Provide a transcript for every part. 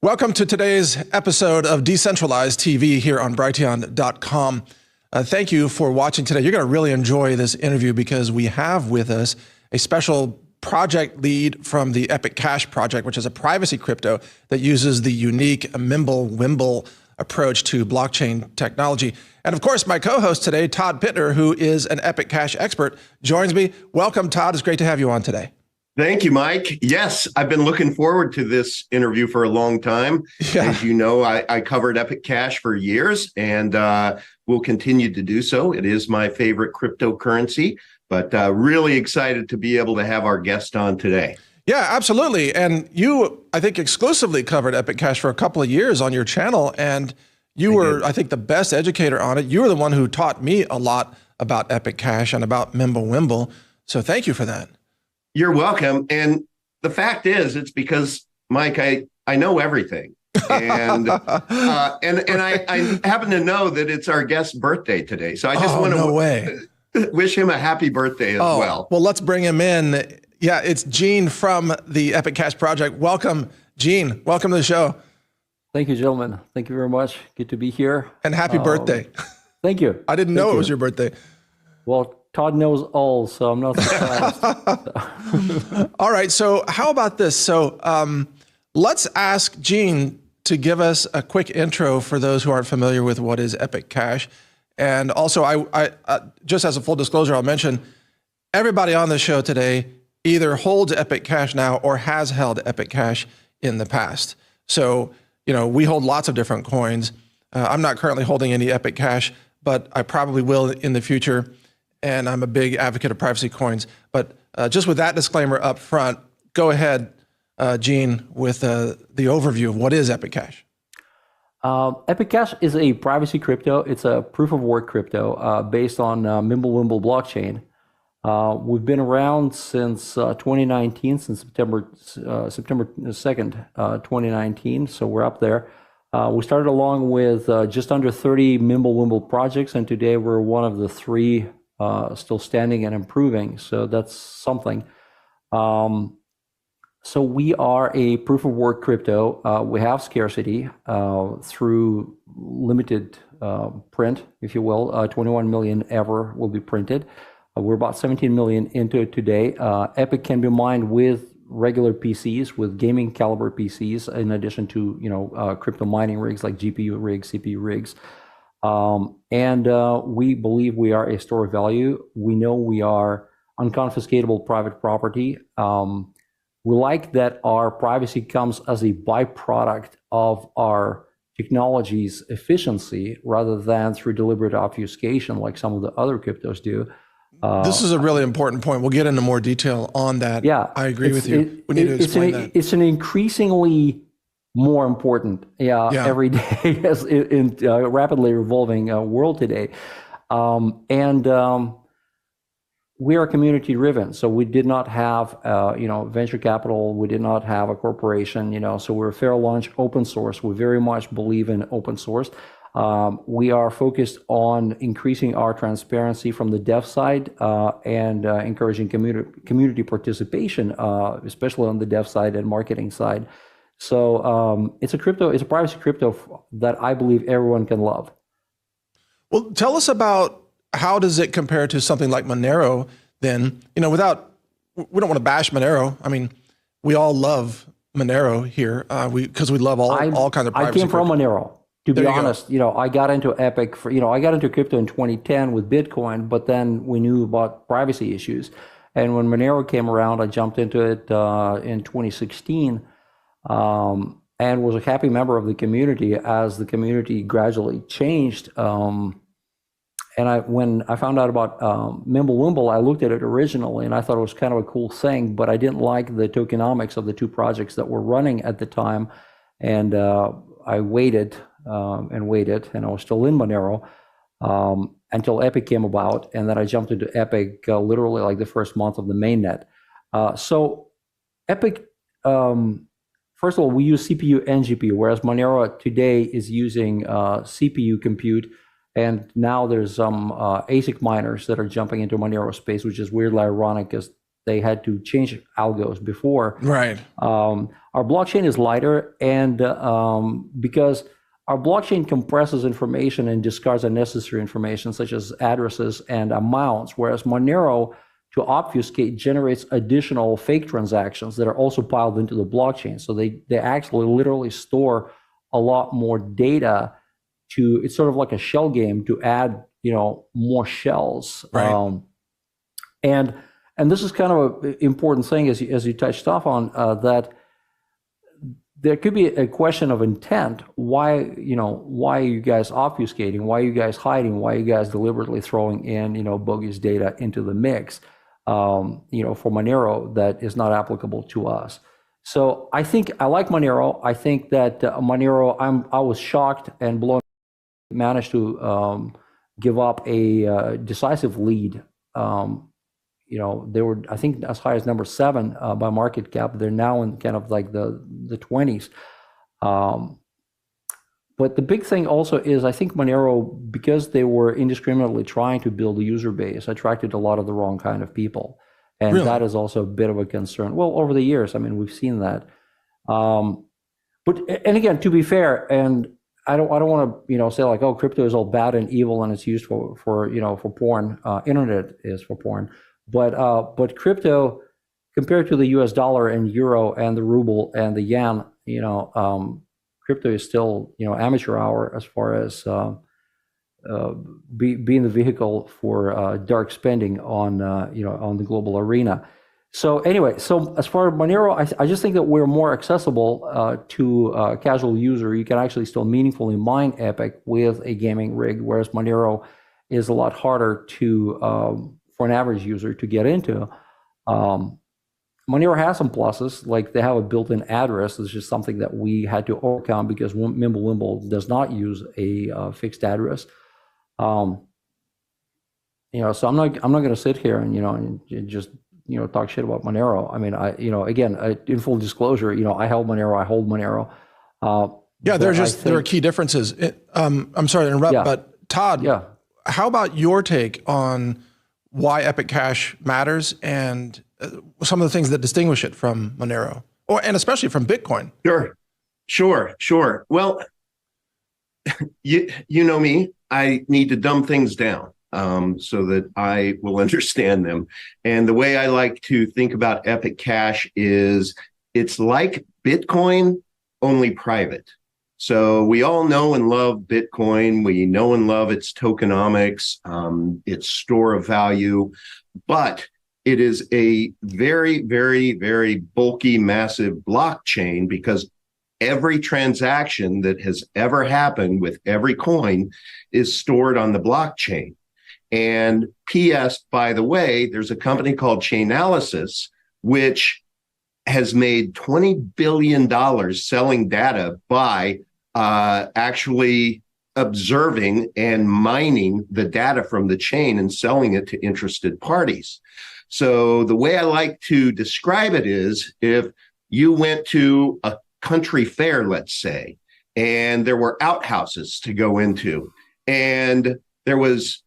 Welcome to today's episode of Decentralize TV here on Brighteon.com. Thank you for watching today. You're going to really enjoy this interview because we have with us a special project lead from the Epic Cash project, which is a privacy crypto that uses the unique MimbleWimble approach to blockchain technology. And of course, my co-host today, Todd Pittner, who is an Epic Cash expert, joins me. Welcome, Todd. It's great to have you on today. Thank you, Mike. Yes, I've been looking forward to this interview for a long time. Yeah. As you know, I covered Epic Cash for years and will continue to do so. It is my favorite cryptocurrency, but really excited to be able to have our guest on today. Yeah, absolutely. And you, I think, exclusively covered Epic Cash for a couple of years on your channel, and you were, I think, the best educator on it. You were the one who taught me a lot about Epic Cash and about MimbleWimble. So thank you for that. You're welcome. And the fact is, it's because, Mike, I know everything. And I happen to know that it's our guest's birthday today. So I just want to wish him a happy birthday as well. Well, let's bring him in. Yeah, it's Gene from the Epic Cash project. Welcome, Gene. Welcome to the show. Thank you, gentlemen. Thank you very much. Good to be here. And happy birthday. Thank you. I didn't know it was your birthday. Well, Todd knows all, so I'm not surprised. All right, so how about this? So let's ask Gene to give us a quick intro for those who aren't familiar with what is Epic Cash. And also, I just as a full disclosure, I'll mention everybody on the show today either holds Epic Cash now or has held Epic Cash in the past. So, you know, we hold lots of different coins. I'm not currently holding any Epic Cash, but I probably will in the future. And I'm a big advocate of privacy coins. But just with that disclaimer up front, go ahead, Gene, with the overview of what is Epic Cash. Epic Cash is a privacy crypto. It's a proof of work crypto based on MimbleWimble blockchain. We've been around since 2019, since September 2nd, 2019. So we're up there. We started along with just under 30 MimbleWimble projects, and today we're one of the 3 still standing and improving. So that's something. So we are a proof of work crypto. We have scarcity through limited print, if you will. 21 million ever will be printed. We're about 17 million into it today. Epic can be mined with regular PCs, with gaming caliber PCs, in addition to crypto mining rigs like GPU rigs, CPU rigs. And we believe we are a store of value. We know we are unconfiscatable private property. We like that our privacy comes as a byproduct of our technology's efficiency rather than through deliberate obfuscation like some of the other cryptos do. This is a really important point. We'll get into more detail on that. Yeah, I agree with you. We need to explain that. It's an increasingly more important every day as in a rapidly revolving world today. We are community driven. So we did not have venture capital. We did not have a corporation, so we're fair launch open source. We very much believe in open source. We are focused on increasing our transparency from the dev side and encouraging community participation, especially on the dev side and marketing side. So it's a privacy crypto that I believe everyone can love. Well, tell us about how does it compare to something like Monero then? We don't want to bash Monero. I mean, we all love Monero here because we love all kinds of privacy. I came from Monero. To be honest, I got into Epic I got into crypto in 2010 with Bitcoin, but then we knew about privacy issues. And when Monero came around, I jumped into it in 2016 and was a happy member of the community as the community gradually changed. And when I found out about MimbleWimble, I looked at it originally and I thought it was kind of a cool thing, but I didn't like the tokenomics of the 2 projects that were running at the time. And I waited and waited, and I was still in Monero until Epic came about, and then I jumped into Epic literally like the first month of the mainnet. So Epic, first of all, we use CPU and GPU, whereas Monero today is using CPU compute, and now there's some ASIC miners that are jumping into Monero space, which is weirdly ironic because they had to change algos before. Right. Our blockchain is lighter, and because our blockchain compresses information and discards unnecessary information such as addresses and amounts, whereas Monero, to obfuscate, generates additional fake transactions that are also piled into the blockchain. So they actually literally store a lot more data to, it's sort of like a shell game to add, more shells. Right. And this is kind of an important thing, as you touched off on, that there could be a question of intent. Why are you guys obfuscating? Why are you guys hiding? Why are you guys deliberately throwing in, bogus data into the mix, for Monero that is not applicable to us? So I think I like Monero. I think that Monero, I was shocked and blown, managed to give up a decisive lead. They were, I think, as high as number 7 by market cap. They're now in kind of like the 20s. But the big thing also is, I think Monero, because they were indiscriminately trying to build a user base, attracted a lot of the wrong kind of people. And Really? that is also a bit of a concern. Well, over the years, I mean, we've seen that. And again, to be fair, and I don't want to, say like, oh, crypto is all bad and evil and it's used for porn. Internet is for porn. But crypto, compared to the US dollar and euro and the ruble and the yen, crypto is still, amateur hour as far as being the vehicle for dark spending on the global arena. So anyway, so as far as Monero, I just think that we're more accessible to a casual user. You can actually still meaningfully mine Epic with a gaming rig, whereas Monero is a lot harder to for an average user to get into. Monero has some pluses, like they have a built-in address. It's just something that we had to overcome because MimbleWimble does not use a fixed address. So I'm not going to sit here and just talk shit about Monero. I mean, again, in full disclosure, I hold Monero. Yeah, there are key differences. I'm sorry to interrupt, but Todd, how about your take on why Epic Cash matters and some of the things that distinguish it from Monero, and especially from Bitcoin? Sure. Well, you know me, I need to dumb things down so that I will understand them. And the way I like to think about Epic Cash is it's like Bitcoin, only private. So we all know and love Bitcoin. We know and love its tokenomics, its store of value, but it is a very, very, very bulky, massive blockchain because every transaction that has ever happened with every coin is stored on the blockchain. And P.S., by the way, there's a company called Chainalysis, which has made $20 billion selling data by actually observing and mining the data from the chain and selling it to interested parties. So the way I like to describe it is if you went to a country fair, let's say, and there were outhouses to go into, and there was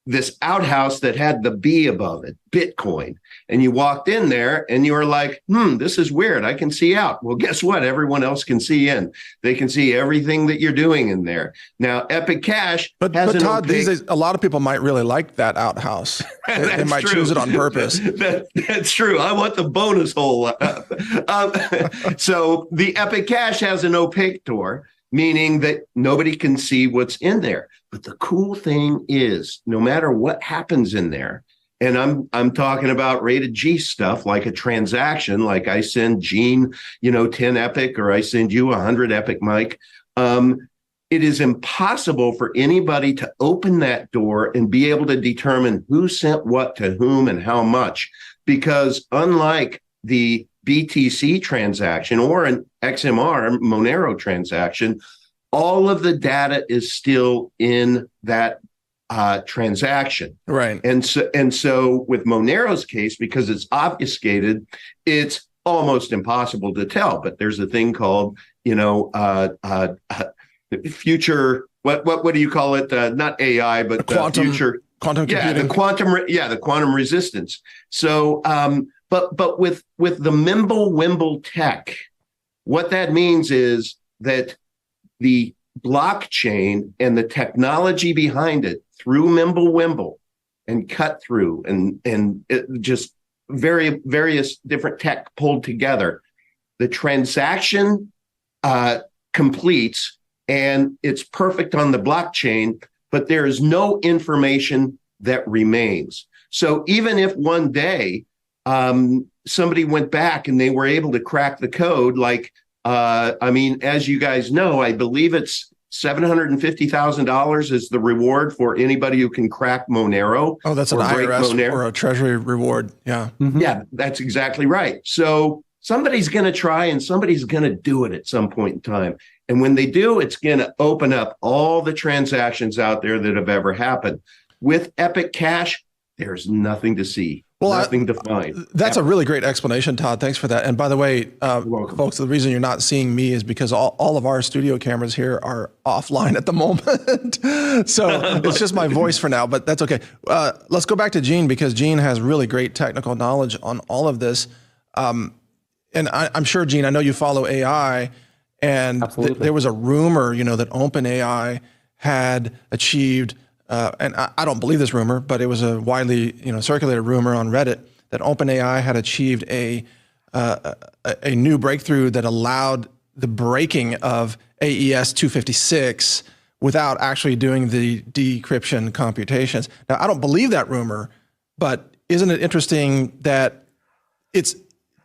this outhouse that had the B above it, Bitcoin. And you walked in there and you were like, this is weird. I can see out. Well, guess what? Everyone else can see in. They can see everything that you're doing in there. Now, Epic Cash but Todd, these days, a lot of people might really like that outhouse. They might choose it on purpose. That's true. I want the bonus hole. So the Epic Cash has an opaque door, meaning that nobody can see what's in there. But the cool thing is, no matter what happens in there, and I'm talking about rated G stuff, like a transaction, like I send Gene, 10 Epic, or I send you 100 Epic, Mike. It is impossible for anybody to open that door and be able to determine who sent what to whom and how much, because unlike the BTC transaction or an XMR Monero transaction, all of the data is still in that transaction. Right. And so with Monero's case, because it's obfuscated, it's almost impossible to tell. But there's a thing called, future, what do you call it? Not AI, but quantum future quantum computing. The quantum resistance. So But with the MimbleWimble tech, what that means is that the blockchain and the technology behind it through MimbleWimble and cut through and just various different tech pulled together, the transaction completes and it's perfect on the blockchain, but there is no information that remains. So even if one day somebody went back and they were able to crack the code, like, as you guys know, I believe it's $750,000 is the reward for anybody who can crack Monero. Oh, that's an IRS or a Treasury reward. Yeah. Mm-hmm. Yeah, that's exactly right. So somebody's going to try and somebody's going to do it at some point in time. And when they do, it's going to open up all the transactions out there that have ever happened. With Epic Cash, there's nothing to see. Well, nothing to find. That's a really great explanation, Todd. Thanks for that. And by the way, folks, the reason you're not seeing me is because all of our studio cameras here are offline at the moment. So it's just my voice for now, but that's okay. Let's go back to Gene, because Gene has really great technical knowledge on all of this. And I'm sure, Gene, I know you follow AI, and there was a rumor, that OpenAI had achieved and I don't believe this rumor, but it was a widely circulated rumor on Reddit that OpenAI had achieved a new breakthrough that allowed the breaking of AES 256 without actually doing the decryption computations. Now, I don't believe that rumor, but isn't it interesting that it's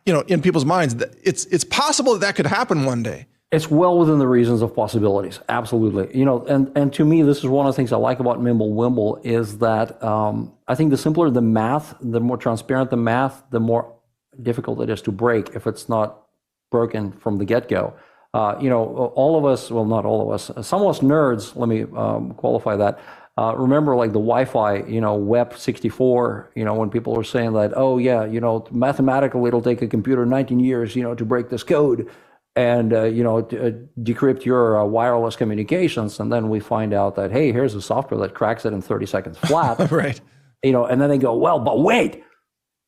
in people's minds that it's possible that could happen one day? It's well within the regions of possibilities, absolutely. And to me, this is one of the things I like about MimbleWimble is that I think the simpler the math, the more transparent the math, the more difficult it is to break if it's not broken from the get-go. All of us, well, not all of us, some of us nerds, let me qualify that, remember like the Wi-Fi, WEP 64, when people were saying that, oh yeah, mathematically it'll take a computer 19 years, to break this code. And decrypt your wireless communications, and then we find out that, hey, here's a software that cracks it in 30 seconds flat. Right. And then they go, well, but wait,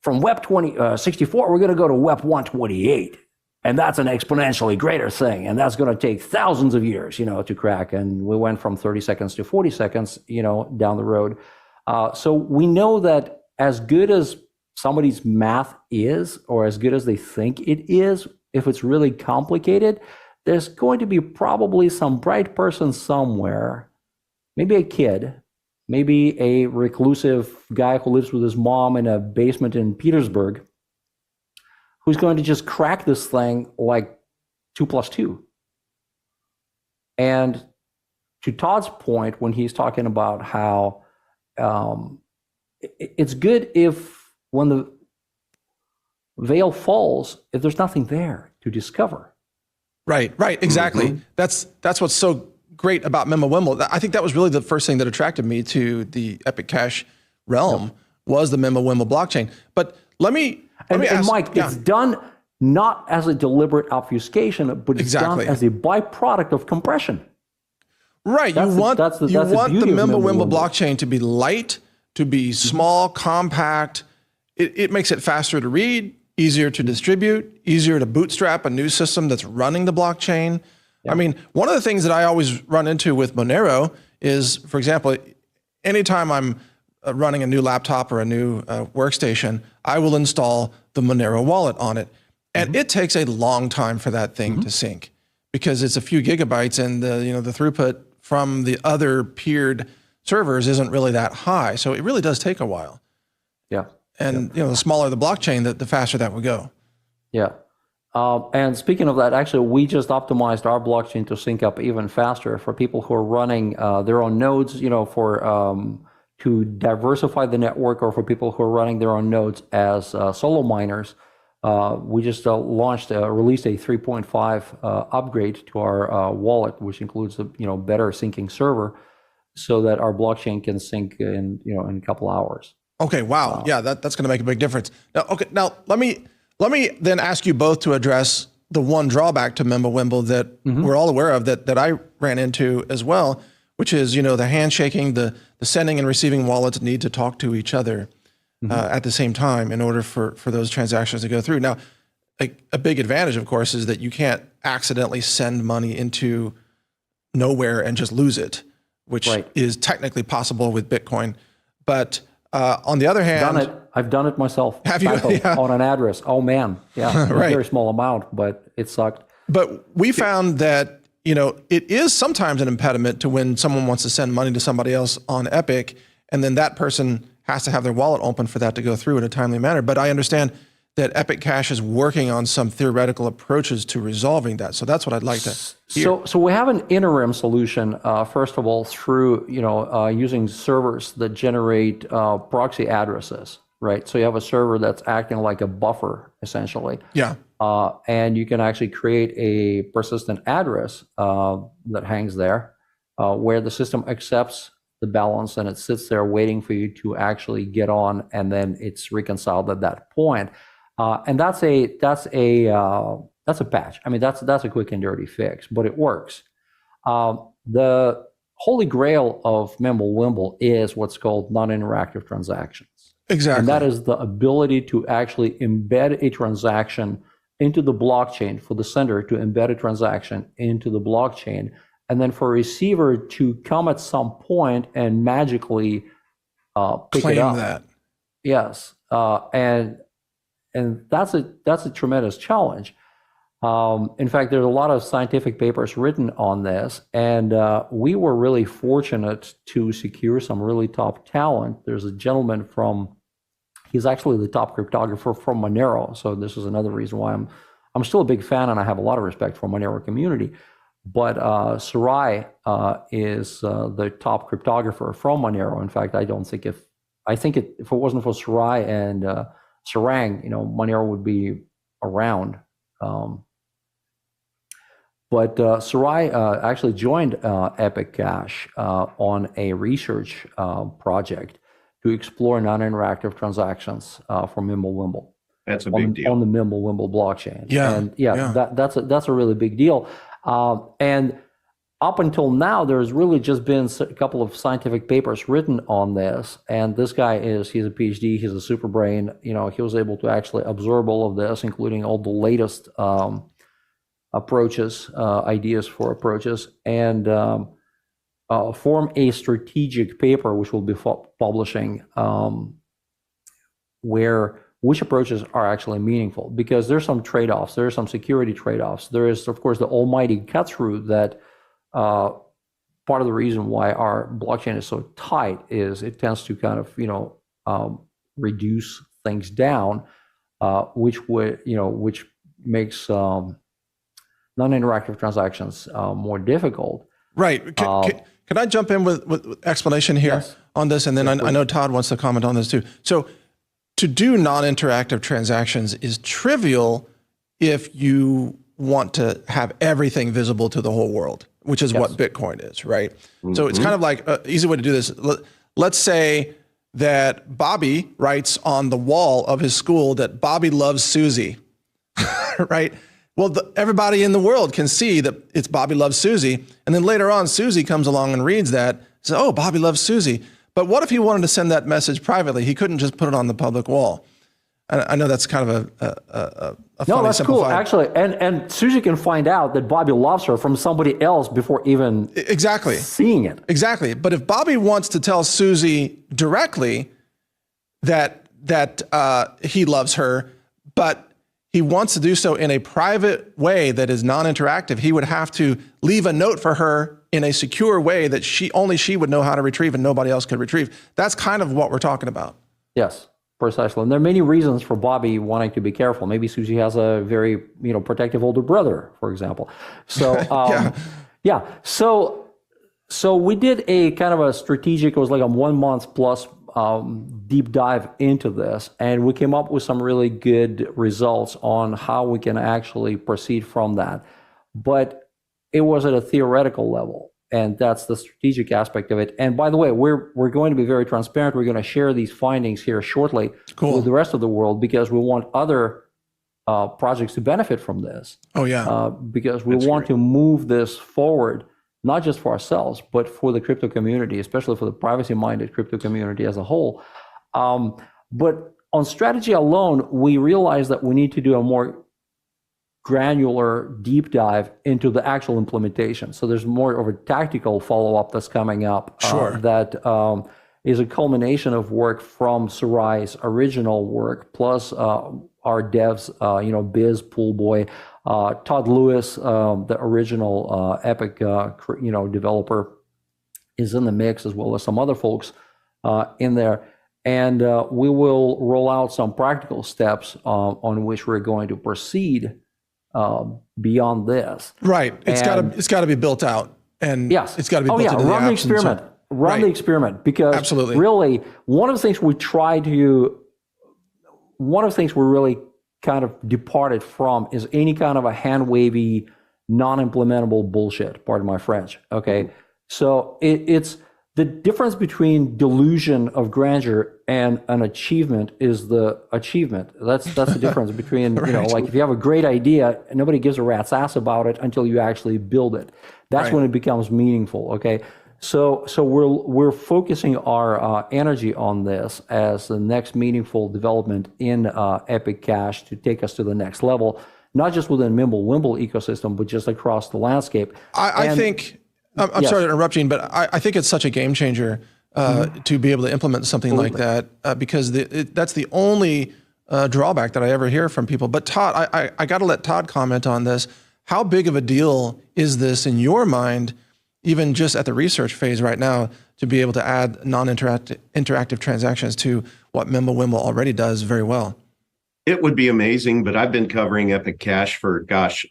from WEP 64, we're going to go to WEP 128, and that's an exponentially greater thing, and that's going to take thousands of years, to crack. And we went from 30 seconds to 40 seconds, down the road. So we know that as good as somebody's math is, or as good as they think it is, if it's really complicated, there's going to be probably some bright person somewhere, maybe a kid, maybe a reclusive guy who lives with his mom in a basement in Petersburg, who's going to just crack this thing like 2 + 2. And to Todd's point, when he's talking about how it's good if when the veil falls, if there's nothing there to discover. Right, exactly. Mm-hmm. That's what's so great about MimbleWimble. I think that was really the first thing that attracted me to the Epic Cash realm was the MimbleWimble blockchain. But let me ask, and Mike, it's done not as a deliberate obfuscation, but it's done as a byproduct of compression. Right, you want the MimbleWimble blockchain to be light, to be small, compact. It makes it faster to read, easier to distribute, easier to bootstrap a new system that's running the blockchain. Yeah. I mean, one of the things that I always run into with Monero is, for example, anytime I'm running a new laptop or a new workstation, I will install the Monero wallet on it. And it takes a long time for that thing to sync because it's a few gigabytes and the throughput from the other peered servers isn't really that high. So it really does take a while. Yeah. And the smaller the blockchain, the faster that would go. Yeah. And speaking of that, actually, we just optimized our blockchain to sync up even faster for people who are running their own nodes, to diversify the network, or for people who are running their own nodes as solo miners. We just released a 3.5 upgrade to our wallet, which includes a better syncing server, so that our blockchain can sync in a couple hours. Okay, wow. Yeah, that's going to make a big difference. Now let me then ask you both to address the one drawback to MimbleWimble that we're all aware of that I ran into as well, which is the handshaking, the sending and receiving wallets need to talk to each other. at the same time in order for those transactions to go through. Now, a big advantage, of course, is that you can't accidentally send money into nowhere and just lose it, which is technically possible with Bitcoin. But on the other hand, I've done it myself. Have you? Yeah. On an address? Oh man, yeah, a very small amount, but it sucked. But we found that it is sometimes an impediment to when someone wants to send money to somebody else on Epic, and then that person has to have their wallet open for that to go through in a timely manner. But I understand that Epic Cash is working on some theoretical approaches to resolving that. So that's what I'd like to hear. So we have an interim solution, first of all, through using servers that generate proxy addresses, right? So you have a server that's acting like a buffer, essentially. Yeah. And you can actually create a persistent address that hangs there, where the system accepts the balance and it sits there waiting for you to actually get on, and then it's reconciled at that point. And that's a patch. I mean, that's a quick and dirty fix, but it works. The holy grail of MimbleWimble is what's called non-interactive transactions. Exactly. And that is the ability to actually embed a transaction into the blockchain, for the sender to embed a transaction into the blockchain, and then for a receiver to come at some point and magically pick claim it up. that. Yes, and that's a tremendous challenge. In fact, there's a lot of scientific papers written on this, and we were really fortunate to secure some really top talent. There's a gentleman he's actually the top cryptographer from Monero, so this is another reason why I'm still a big fan, and I have a lot of respect for Monero community. But Sarai is the top cryptographer from Monero. In fact, I think if it wasn't for Sarai and Sarang, Monero would be around. But Sarai actually joined Epic Cash on a research project to explore non-interactive transactions for MimbleWimble. That's a big deal on the MimbleWimble blockchain. Yeah, and that's a really big deal. And up until now, there's really just been a couple of scientific papers written on this. And this guy he's a PhD, he's a super brain. He was able to actually absorb all of this, including all the latest approaches, ideas for approaches, and form a strategic paper, which we'll be publishing, which approaches are actually meaningful, because there's some trade-offs. There are some security trade-offs. There is, of course, the almighty cut-through that part of the reason why our blockchain is so tight is it tends to kind of, reduce things down, which makes non-interactive transactions more difficult. Right. Can I jump in with explanation here on this? And then I know Todd wants to comment on this too. So to do non-interactive transactions is trivial if you want to have everything visible to the whole world, which is what Bitcoin is, right? Mm-hmm. So it's kind of like an easy way to do this. Let's say that Bobby writes on the wall of his school that Bobby loves Susie, right? Well, everybody in the world can see that it's Bobby loves Susie. And then later on, Susie comes along and reads that, says, oh, Bobby loves Susie. But what if he wanted to send that message privately? He couldn't just put it on the public wall. I know that's kind of a no, that's cool, actually. And Susie can find out that Bobby loves her from somebody else before even seeing it. Exactly. But if Bobby wants to tell Susie directly that he loves her, but he wants to do so in a private way that is non-interactive, he would have to leave a note for her in a secure way that only she would know how to retrieve and nobody else could retrieve. That's kind of what we're talking about. Yes, precisely. And there are many reasons for Bobby wanting to be careful. Maybe Susie has a very protective older brother, for example. So So we did a kind of a strategic, it was like a 1 month plus deep dive into this, and we came up with some really good results on how we can actually proceed from that. But it was at a theoretical level, and that's the strategic aspect of it. And by the way, we're going to be very transparent. We're going to share these findings here shortly with the rest of the world, because we want other projects to benefit from this. Oh yeah, because we want to move this forward, not just for ourselves, but for the crypto community, especially for the privacy-minded crypto community as a whole. But on strategy alone, we realized that we need to do a more granular deep dive into the actual implementation. So there's more of a tactical follow-up that's coming up. Sure. That is a culmination of work from Sarai's original work, plus our devs, Biz, Poolboy, Todd Lewis, the original Epic, developer, is in the mix, as well as some other folks in there. And we will roll out some practical steps on which we're going to proceed beyond this. Right. It's got to be built out, and yes, it's got to be built into the run the apps experiment. Run the experiment, because absolutely, really, one of the things we really kind of departed from is any kind of a hand-wavy, non-implementable bullshit, pardon my French, okay? So it's the difference between delusion of grandeur and an achievement is the achievement. That's the difference between, right. Like if you have a great idea, nobody gives a rat's ass about it until you actually build it. That's right. when it becomes meaningful, okay? So we're focusing our energy on this as the next meaningful development in Epic Cash to take us to the next level, not just within MimbleWimble ecosystem, but just across the landscape. I think, I'm sorry to interrupt you, but I think it's such a game changer to be able to implement something like that, because that's the only drawback that I ever hear from people. But Todd, I got to let Todd comment on this. How big of a deal is this in your mind, even just at the research phase right now, to be able to add interactive transactions to what MimbleWimble already does very well? It would be amazing, but I've been covering Epic Cash for,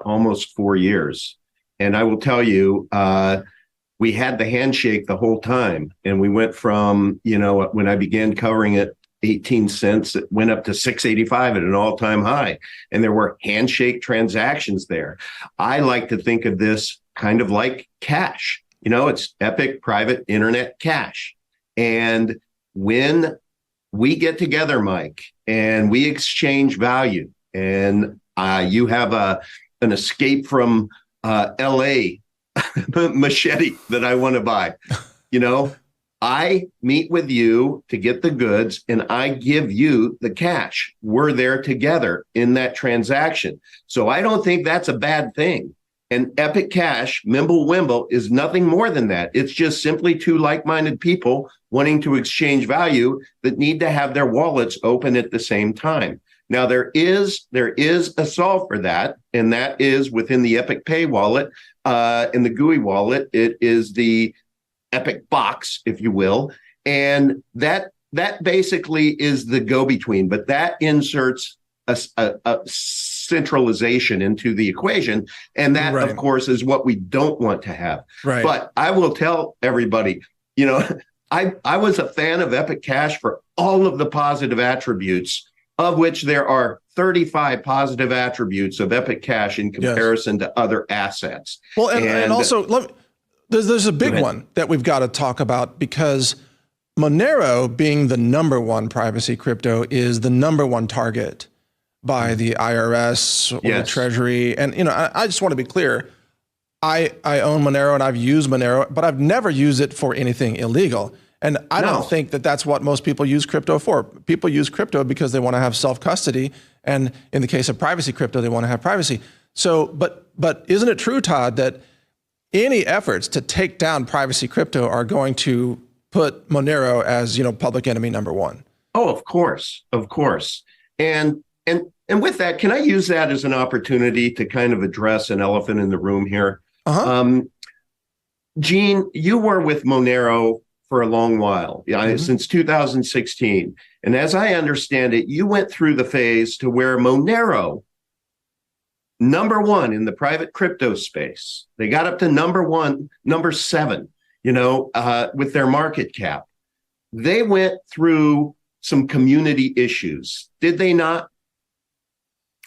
almost 4 years. And I will tell you, we had the handshake the whole time. And we went from, when I began covering it, 18 cents, it went up to 6.85 at an all-time high. And there were handshake transactions there. I like to think of this kind of like cash. It's Epic Private Internet Cash. And when we get together, Mike, and we exchange value, and you have an escape from LA machete that I want to buy, I meet with you to get the goods and I give you the cash. We're there together in that transaction. So I don't think that's a bad thing. And Epic Cash, MimbleWimble, is nothing more than that. It's just simply two like-minded people wanting to exchange value that need to have their wallets open at the same time. Now, there is a solve for that, and that is within the Epic Pay wallet, in the GUI wallet. It is the Epic Box, if you will, and that basically is the go-between, but that inserts a centralization into the equation, and that, right. of course, is what we don't want to have. Right. But I will tell everybody, I was a fan of Epic Cash for all of the positive attributes, of which there are 35 positive attributes of Epic Cash in comparison to other assets. Well, and also, there's a big one that we've got to talk about, because Monero, being the number one privacy crypto, is the number one target by the IRS or the Treasury. And, I just want to be clear. I own Monero and I've used Monero, but I've never used it for anything illegal. And I don't think that that's what most people use crypto for. People use crypto because they want to have self-custody. And in the case of privacy crypto, they want to have privacy. So, but isn't it true, Todd, that any efforts to take down privacy crypto are going to put Monero as, public enemy number one? Oh, of course. And with that, can I use that as an opportunity to kind of address an elephant in the room here? Gene, you were with Monero for a long while, since 2016. And as I understand it, you went through the phase to where Monero, number one in the private crypto space, they got up to number 7, with their market cap. They went through some community issues, did they not?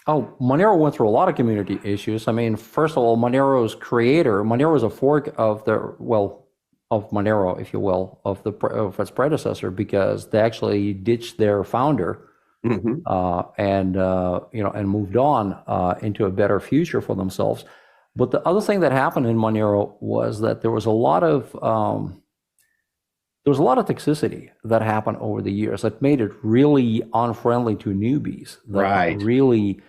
Oh, Monero went through a lot of community issues. I mean, first of all, Monero's creator, Monero is a fork of of Monero, if you will, of its predecessor, because they actually ditched their founder and moved on into a better future for themselves. But the other thing that happened in Monero was that there was a lot of there was a lot of toxicity that happened over the years that made it really unfriendly to newbies. That really,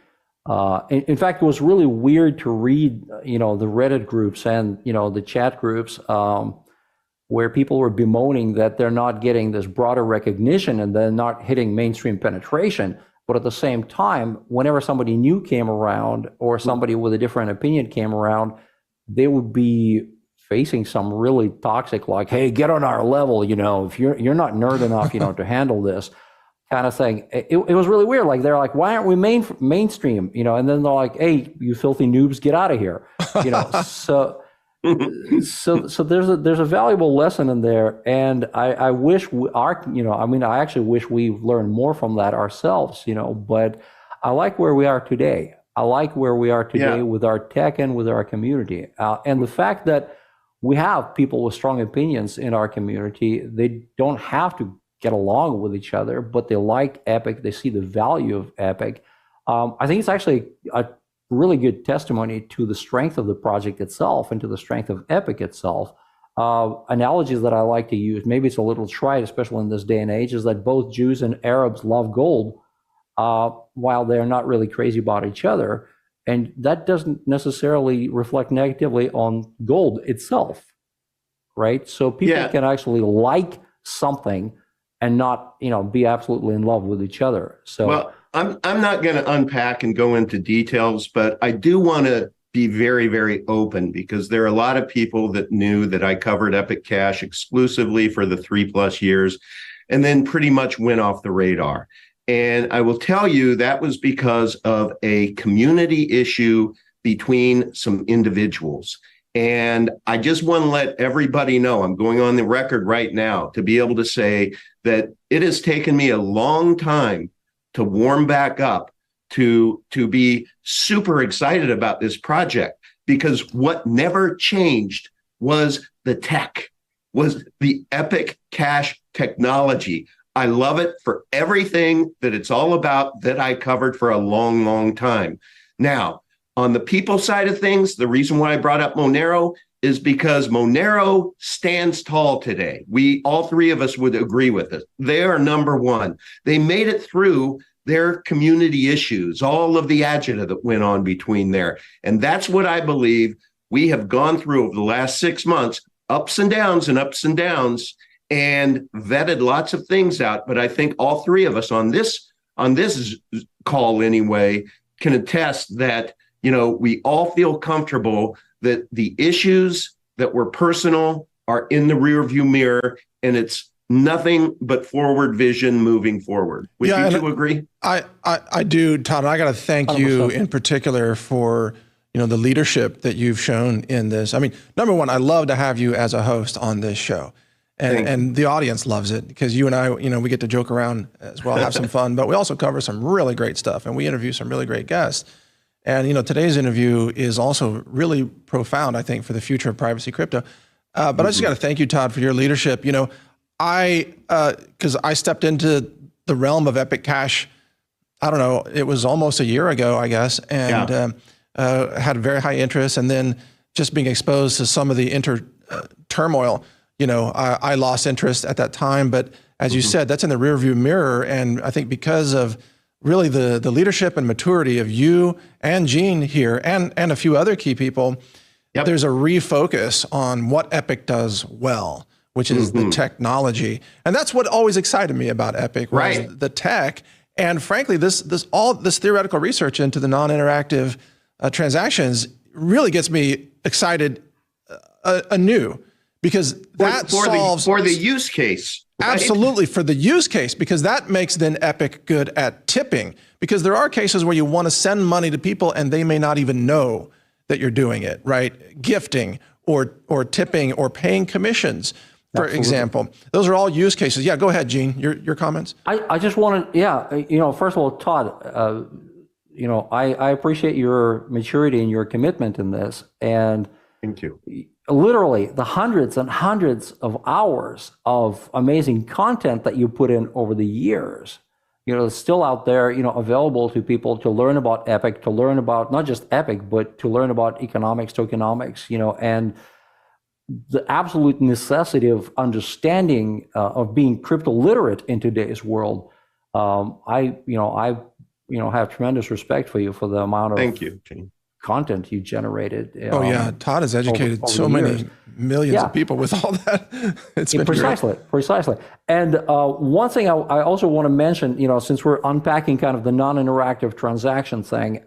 in fact, it was really weird to read, the Reddit groups and, the chat groups where people were bemoaning that they're not getting this broader recognition and they're not hitting mainstream penetration. But at the same time, whenever somebody new came around or somebody with a different opinion came around, they would be facing some really toxic, like, hey, get on our level, if you're not nerd enough, to handle this kind of thing. It was really weird. Like, they're like, why aren't we mainstream? And then they're like, hey, you filthy noobs, get out of here. So there's a valuable lesson in there, and I wish I actually wish we learned more from that ourselves, but I like where we are today. I like where we are today with our tech and with our community, and the fact that we have people with strong opinions in our community. They don't have to get along with each other, but they like Epic. They see the value of Epic. I think it's actually a really good testimony to the strength of the project itself and to the strength of Epic itself. Analogies that I like to use, maybe it's a little trite, especially in this day and age, is that both Jews and Arabs love gold, while they're not really crazy about each other. And that doesn't necessarily reflect negatively on gold itself, right? So people can actually like something and not, be absolutely in love with each other. So, well, I'm not going to unpack and go into details, but I do want to be very, very open, because there are a lot of people that knew that I covered Epic Cash exclusively for the 3+ years and then pretty much went off the radar. And I will tell you that was because of a community issue between some individuals. And I just want to let everybody know, I'm going on the record right now to be able to say that it has taken me a long time to warm back up, to be super excited about this project, because what never changed was the tech, was the Epic Cash technology. I love it for everything that it's all about, that I covered for a long, long time. Now, on the people side of things, the reason why I brought up Monero is because Monero stands tall today. All three of us would agree with it. They are number one. They made it through their community issues, all of the agita that went on between there. And that's what I believe we have gone through over the last 6 months, ups and downs, and vetted lots of things out. But I think all three of us on this call anyway can attest that, we all feel comfortable that the issues that were personal are in the rearview mirror, and it's nothing but forward vision moving forward. Would you two agree? I do, Todd. I got to thank you in particular for, the leadership that you've shown in this. I mean, number one, I love to have you as a host on this show. And the audience loves it, because you and I, we get to joke around as well, have some fun, but we also cover some really great stuff, and we interview some really great guests. And, today's interview is also really profound, I think, for the future of privacy crypto. But I just got to thank you, Todd, for your leadership. Because I stepped into the realm of Epic Cash, I don't know, it was almost a year ago, I guess, and had very high interest. And then just being exposed to some of the turmoil, I lost interest at that time. But as you said, that's in the rearview mirror. And I think because of really the leadership and maturity of you and Gene here and a few other key people, there's a refocus on what Epic does well, which is the technology. And that's what always excited me about Epic, was the tech. And frankly, this theoretical research into the non-interactive transactions really gets me excited anew, because that solves for the use case. Right? Absolutely, for the use case, because that makes then Epic good at tipping, because there are cases where you want to send money to people and they may not even know that you're doing it, right? Gifting or tipping or paying commissions, for example. Those are all use cases. Yeah, go ahead, Gene, your comments. I just wanted, first of all, Todd, I appreciate your maturity and your commitment in this. And thank you. Literally the hundreds and hundreds of hours of amazing content that you put in over the years, is still out there, available to people to learn about Epic, to learn about not just Epic, but to learn about economics, tokenomics, and the absolute necessity of understanding of being crypto literate in today's world. I have tremendous respect for you for the amount of Thank you, Gene. content you generated. Oh yeah, Todd has educated over so many millions of people with all that. It's been precisely. And one thing I also want to mention, since we're unpacking kind of the non-interactive transaction thing,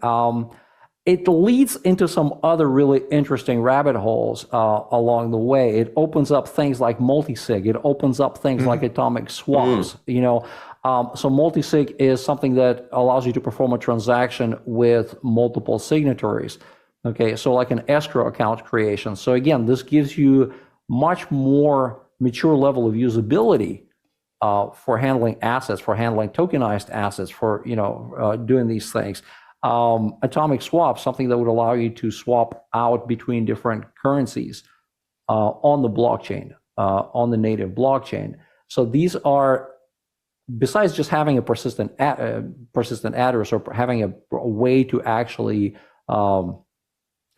it leads into some other really interesting rabbit holes along the way. It opens up things like multisig. It opens up things like atomic swaps. So multisig is something that allows you to perform a transaction with multiple signatories. Okay, so like an escrow account creation. So again, this gives you much more mature level of usability for handling assets, for handling tokenized assets, for doing these things. Atomic swap, something that would allow you to swap out between different currencies on the blockchain, on the native blockchain. So these are, besides just having a persistent address or having a way to actually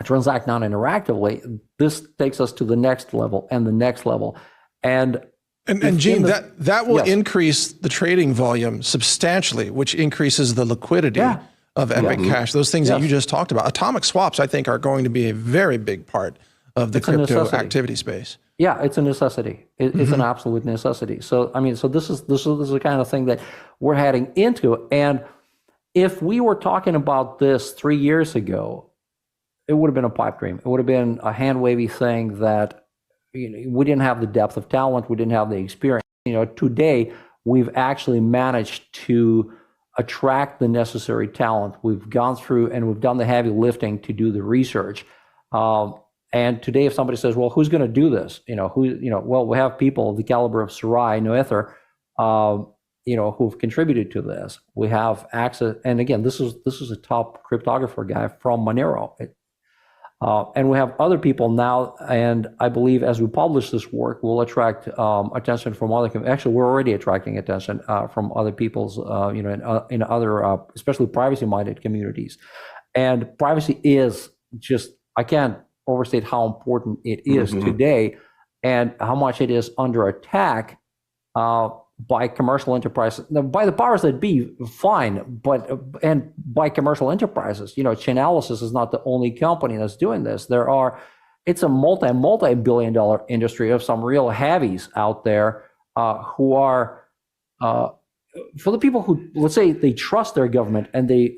transact non-interactively, this takes us to the next level and the next level. And Gene, that will increase the trading volume substantially, which increases the liquidity of Epic Cash. Those things that you just talked about. Atomic swaps, I think, are going to be a very big part of the crypto activity space. Yeah, it's a necessity. It's an absolute necessity. So this is the kind of thing that we're heading into. And if we were talking about this 3 years ago, it would have been a pipe dream. It would have been a hand wavy thing that we didn't have the depth of talent, we didn't have the experience. Today we've actually managed to attract the necessary talent. We've gone through and we've done the heavy lifting to do the research. And today, if somebody says, "Well, who's going to do this?" Well, we have people of the caliber of Sarai Noether, who've contributed to this. We have access, and again, this is a top cryptographer guy from Monero, and we have other people now. And I believe as we publish this work, we'll attract attention from other. Actually, we're already attracting attention from other people's, in other, especially privacy-minded communities. And privacy is just, I can't overstate how important it is today and how much it is under attack by commercial enterprises. Now, by the powers that be, fine, and by commercial enterprises. Chainalysis is not the only company that's doing this. It's a multi-billion-dollar industry of some real heavies out there who are, for the people who, let's say, they trust their government and they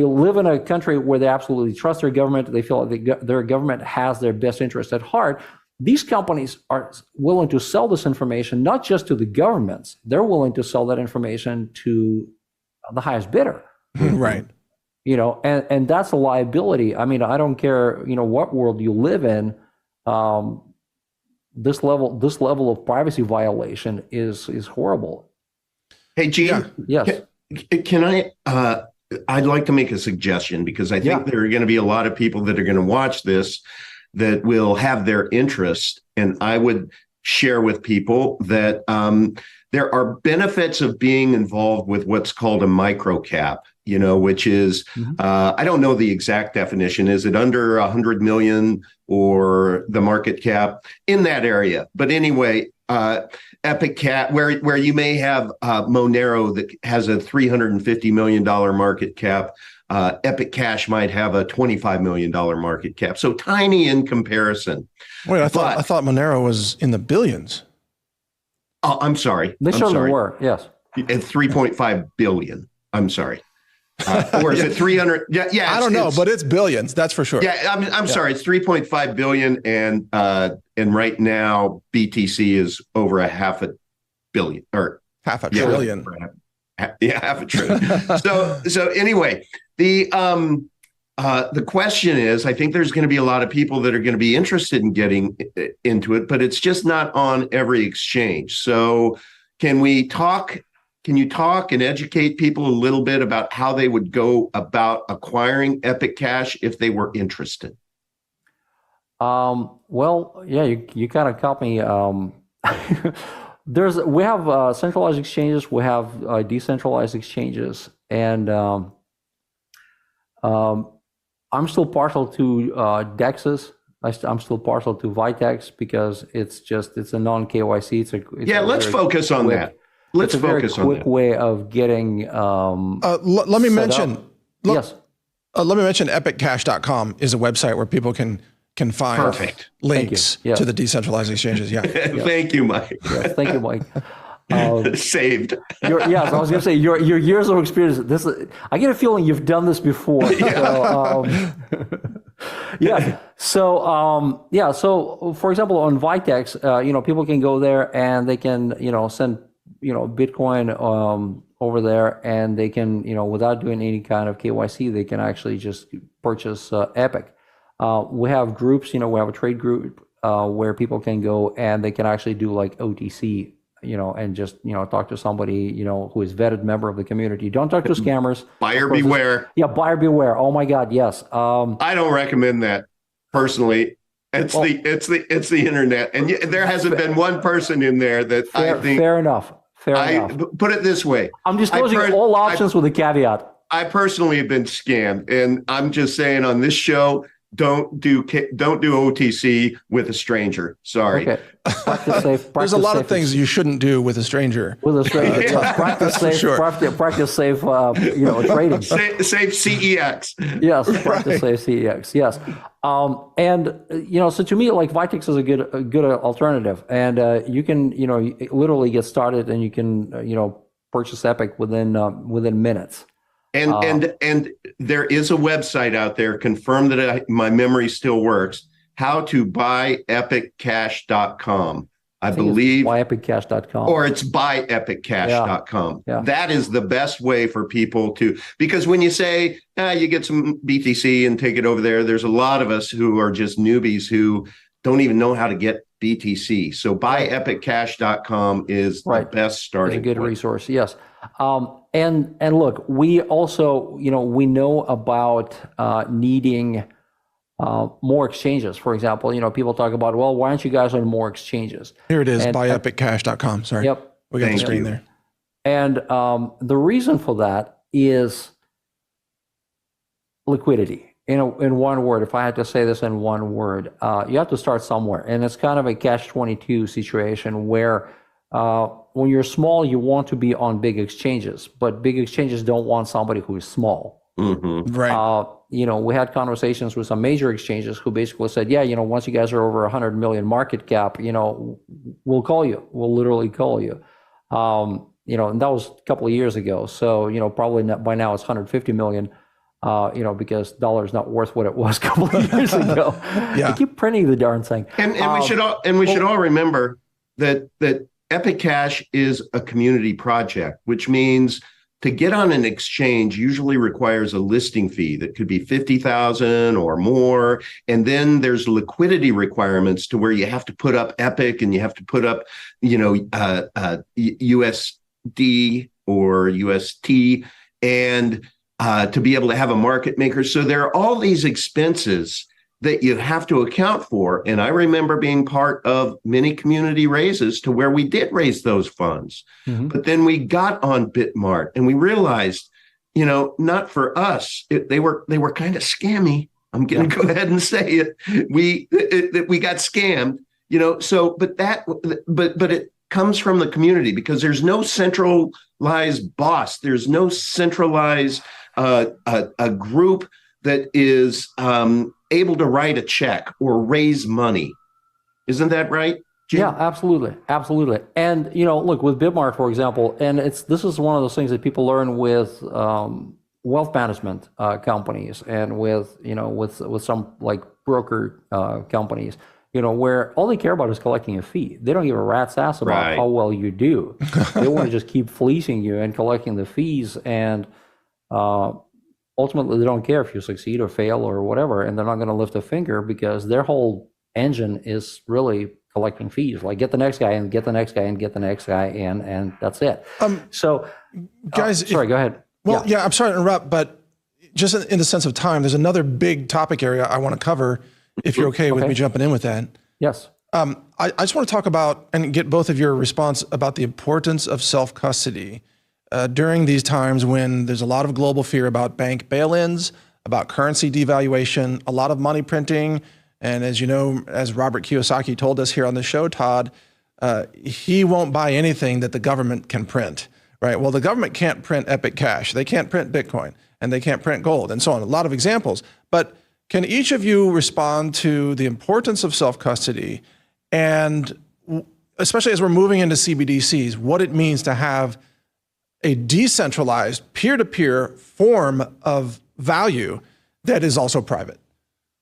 live in a country where they absolutely trust their government. They feel like their government has their best interest at heart. These companies are willing to sell this information, not just to the governments. They're willing to sell that information to the highest bidder. Right. And that's a liability. I don't care, what world you live in. This level of privacy violation is horrible. Hey, Gene. Yes. Can I? I'd like to make a suggestion because I think there are going to be a lot of people that are going to watch this that will have their interest. And I would share with people that there are benefits of being involved with what's called a microcap, which is, I don't know the exact definition. Is it under 100 million or the market cap in that area? But anyway, Epic Cash, where you may have Monero that has a $350 million market cap, Epic Cash might have a $25 million market cap. So tiny in comparison. Wait, I thought Monero was in the billions. Oh, I'm sorry. They certainly were, yes. At 3.5 billion. I'm sorry. Or is it 300? Yeah. I don't know, but it's billions. That's for sure. Yeah. I'm sorry. It's 3.5 billion. And right now BTC is over a half a billion or half a trillion. Half a trillion. So anyway, the question is, I think there's going to be a lot of people that are going to be interested in getting into it, but it's just not on every exchange. So can you talk and educate people a little bit about how they would go about acquiring Epic Cash if they were interested? Well, yeah, you kind of caught me. We have centralized exchanges, we have decentralized exchanges, and I'm still partial to DEXs. I'm still partial to Vitex because it's a non-KYC. Let's focus on that. Let's focus on that. It's a very quick way of getting. Let me mention. Yes. Let me mention epiccash.com is a website where people can find links to the decentralized exchanges. Yeah. Thank you, Mike. Yes, thank you, Mike. Saved. Yes, I was going to say your years of experience. I get a feeling you've done this before. So, for example, on Vitex, people can go there and they can, send, Bitcoin over there, and they can, without doing any kind of KYC, they can actually just purchase Epic. We have groups, we have a trade group where people can go and they can actually do like OTC. And just, talk to somebody, who is vetted member of the community. Don't talk to scammers. Buyer beware. Buyer beware. Oh my God, yes. I don't recommend that personally. It's the internet, and there hasn't been one person in there that I think. Fair enough. Put it this way. I'm disclosing all options with a caveat. I personally have been scammed, and I'm just saying on this show, don't do OTC with a stranger. Sorry. Okay. Practice safe. There's a lot of things you shouldn't do with a stranger. With a stranger, yes. Practice safe. Sure. Practice safe. Trading. Safe CEX. Yes. Practice safe CEX. Yes. So to me, like Vitex is a good alternative, and you can literally get started, and you can purchase Epic within minutes. And there is a website out there, confirm that my memory still works, how to buy epiccash.com. I believe buyepiccash.com. Or it's buyepiccash.com. Yeah. That is the best way for people to, because when you say you get some BTC and take it over there, there's a lot of us who are just newbies who don't even know how to get BTC. So buyepiccash.com is the best starting point. It's a good point. resource. Yes. And look, we also, we know about needing more exchanges. For example, people talk about, well, why aren't you guys on more exchanges? Here it is, buyepiccash.com. Sorry. Yep. We got the screen there. And the reason for that is liquidity. In one word, if I had to say this in one word, you have to start somewhere. And it's kind of a catch-22 situation where when you're small, you want to be on big exchanges, but big exchanges don't want somebody who is small. Mm-hmm. Right. We had conversations with some major exchanges who basically said, once you guys are over 100 million market cap, we'll call you. We'll literally call you. And that was a couple of years ago. So, probably by now it's 150 million. Because dollar is not worth what it was a couple of years ago. They keep printing the darn thing. And we should all remember that Epic Cash is a community project, which means to get on an exchange usually requires a listing fee that could be $50,000 or more. And then there's liquidity requirements to where you have to put up Epic and you have to put up, USD or UST and to be able to have a market maker. So there are all these expenses that you have to account for. And I remember being part of many community raises to where we did raise those funds. Mm-hmm. But then we got on Bitmart and we realized, not for us, they were kind of scammy. I'm going to go ahead and say it. We got scammed, but it comes from the community because there's no centralized boss. There's no centralized a group that is able to write a check or raise money. Isn't that right, Jim? Yeah, absolutely. And look, with Bitmart, for example, and this is one of those things that people learn with wealth management companies and with some like broker companies, where all they care about is collecting a fee. They don't give a rat's ass about how well you do. They want to just keep fleecing you and collecting the fees, and ultimately they don't care if you succeed or fail or whatever, and they're not going to lift a finger because their whole engine is really collecting fees. Like get the next guy and get the next guy and get the next guy in, and that's it. So, guys, sorry, go ahead. Well, yeah, I'm sorry to interrupt, but just in the sense of time, there's another big topic area I want to cover. If you're okay with me jumping in with that. Yes. I just want to talk about and get both of your response about the importance of self-custody during these times when there's a lot of global fear about bank bail-ins, about currency devaluation, a lot of money printing, And as you know, as Robert Kiyosaki told us here on the show, Todd, he won't buy anything that the government can print, right? Well, the government can't print Epic Cash. They can't print Bitcoin, and they can't print gold, and so on. A lot of examples. But can each of you respond to the importance of self-custody, and especially as we're moving into CBDCs, what it means to have a decentralized peer-to-peer form of value that is also private?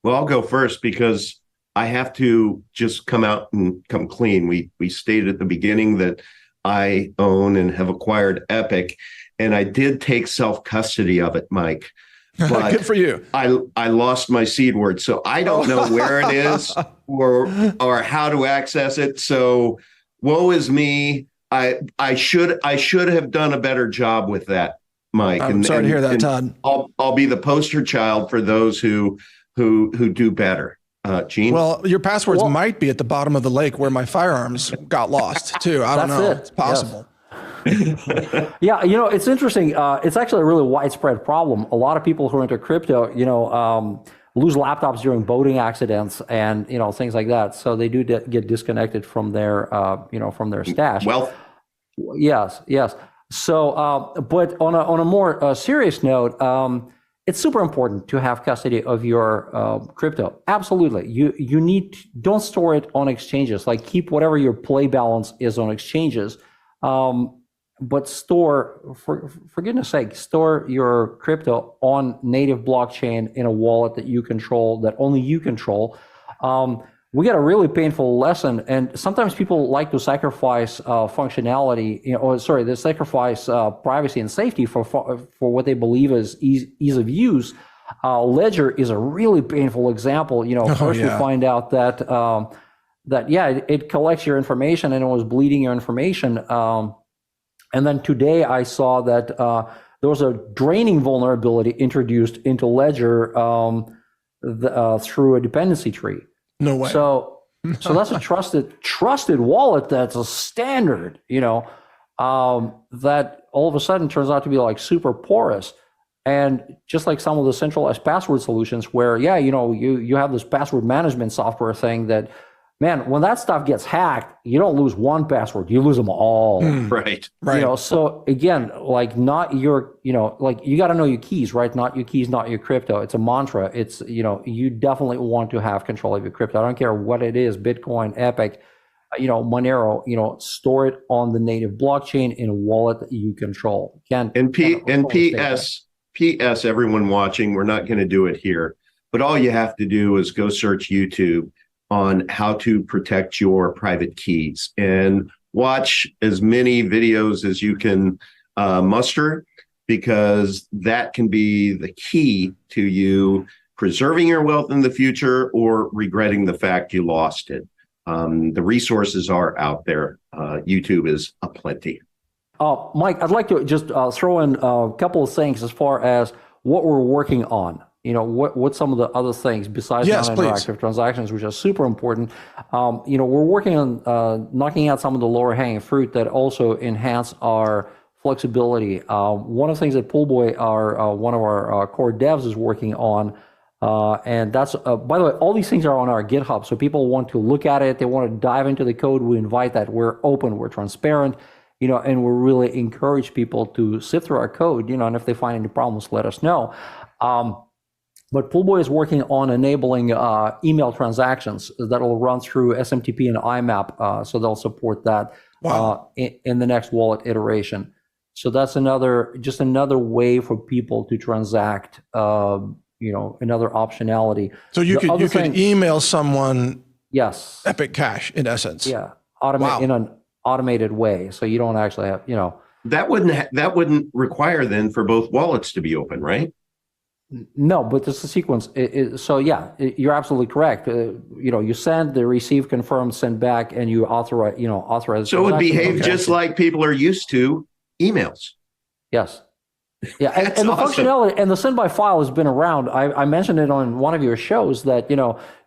Well, I'll go first because I have to just come out and come clean. We stated at the beginning that I own and have acquired Epic, and I did take self-custody of it, Mike. But good for you. I lost my seed word, so I don't know where it is or how to access it. So woe is me. I should have done a better job with that, Mike. I'm sorry to hear that, Todd. I'll be the poster child for those who do better. Gene? Well, your passwords might be at the bottom of the lake where my firearms got lost too. I don't know. It's possible. Yes. Yeah, it's interesting. It's actually a really widespread problem. A lot of people who are into crypto, lose laptops during boating accidents and things like that. So they do get disconnected from their from their stash. Well, yes. So, but on a more serious note, it's super important to have custody of your crypto. Absolutely, you need don't store it on exchanges. Like keep whatever your play balance is on exchanges. But store, for goodness sake, store your crypto on native blockchain in a wallet that you control, that only you control. We get a really painful lesson, and sometimes people like to sacrifice functionality, they sacrifice privacy and safety for what they believe is ease of use. Ledger is a really painful example. First you find out that it collects your information and it was bleeding your information. And then today I saw that there was a draining vulnerability introduced into Ledger through a dependency tree. No way. So that's a trusted wallet that's a standard, that all of a sudden turns out to be like super porous. And just like some of the centralized password solutions where, you have this password management software thing that, man, when that stuff gets hacked, you don't lose one password, you lose them all. Right. So again, like not your, like you got to know your keys, right? Not your keys, not your crypto. It's a mantra. It's, you definitely want to have control of your crypto. I don't care what it is, Bitcoin, Epic, Monero, store it on the native blockchain in a wallet that you control. PS, everyone watching, we're not going to do it here, but all you have to do is go search YouTube on how to protect your private keys and watch as many videos as you can muster, because that can be the key to you preserving your wealth in the future or regretting the fact you lost it. The resources are out there. YouTube is aplenty. Mike, I'd like to just throw in a couple of things as far as what we're working on. What some of the other things besides non-interactive transactions, which are super important. We're working on knocking out some of the lower hanging fruit that also enhance our flexibility. One of the things that Poolboy, one of our core devs, is working on, and that's, by the way, all these things are on our GitHub. So people want to look at it, they want to dive into the code. We invite that. We're open, we're transparent, and we really encourage people to sift through our code, and if they find any problems, let us know. But Poolboy is working on enabling email transactions that will run through SMTP and IMAP, so they'll support that in the next wallet iteration. So that's another way for people to transact, another optionality. So you could email someone Epic Cash in essence. Yeah, in an automated way, so you don't actually have, That wouldn't require then for both wallets to be open, right? No, but it's a sequence. You're absolutely correct. You send, they receive, confirm, send back, and you authorize. So it would behave just like people are used to emails. Yes. Yeah, and the awesome. functionality and the send by file has been around. I mentioned it on one of your shows that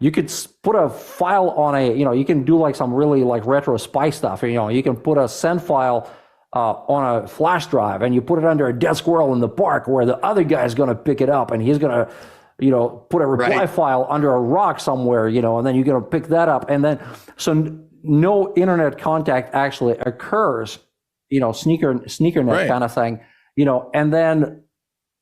you could put a file on you can do like some really like retro spy stuff. You can put a send file on a flash drive and you put it under a dead squirrel in the park where the other guy is going to pick it up and he's going to put a reply file under a rock somewhere, and then you're going to pick that up. And then, so no internet contact actually occurs, sneakernet kind of thing, and then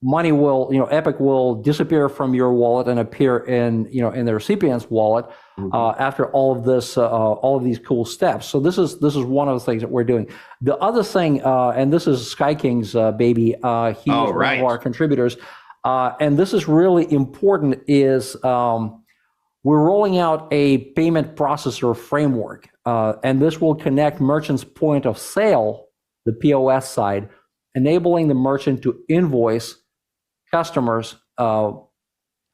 money will, Epic will disappear from your wallet and appear in the recipient's wallet after all of these cool steps. So this is one of the things that we're doing. The other thing, and this is Sky King's baby. He was one of our contributors, and this is really important. Is we're rolling out a payment processor framework, and this will connect merchants' point of sale, the POS side, enabling the merchant to invoice customer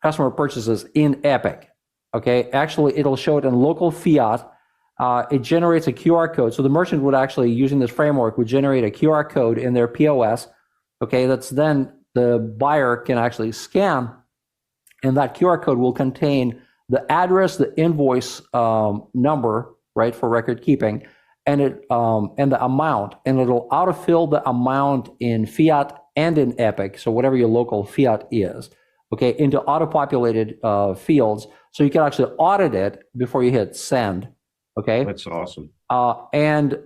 purchases in Epic. Okay, actually, it'll show it in local fiat. It generates a QR code. So the merchant would actually, using this framework, would generate a QR code in their POS. Okay, that's then the buyer can actually scan, and that QR code will contain the address, the invoice number, right, for record keeping, and the amount, and it'll autofill the amount in fiat and in Epic, so whatever your local fiat is, okay, into auto-populated fields, so you can actually audit it before you hit send, okay? That's awesome. And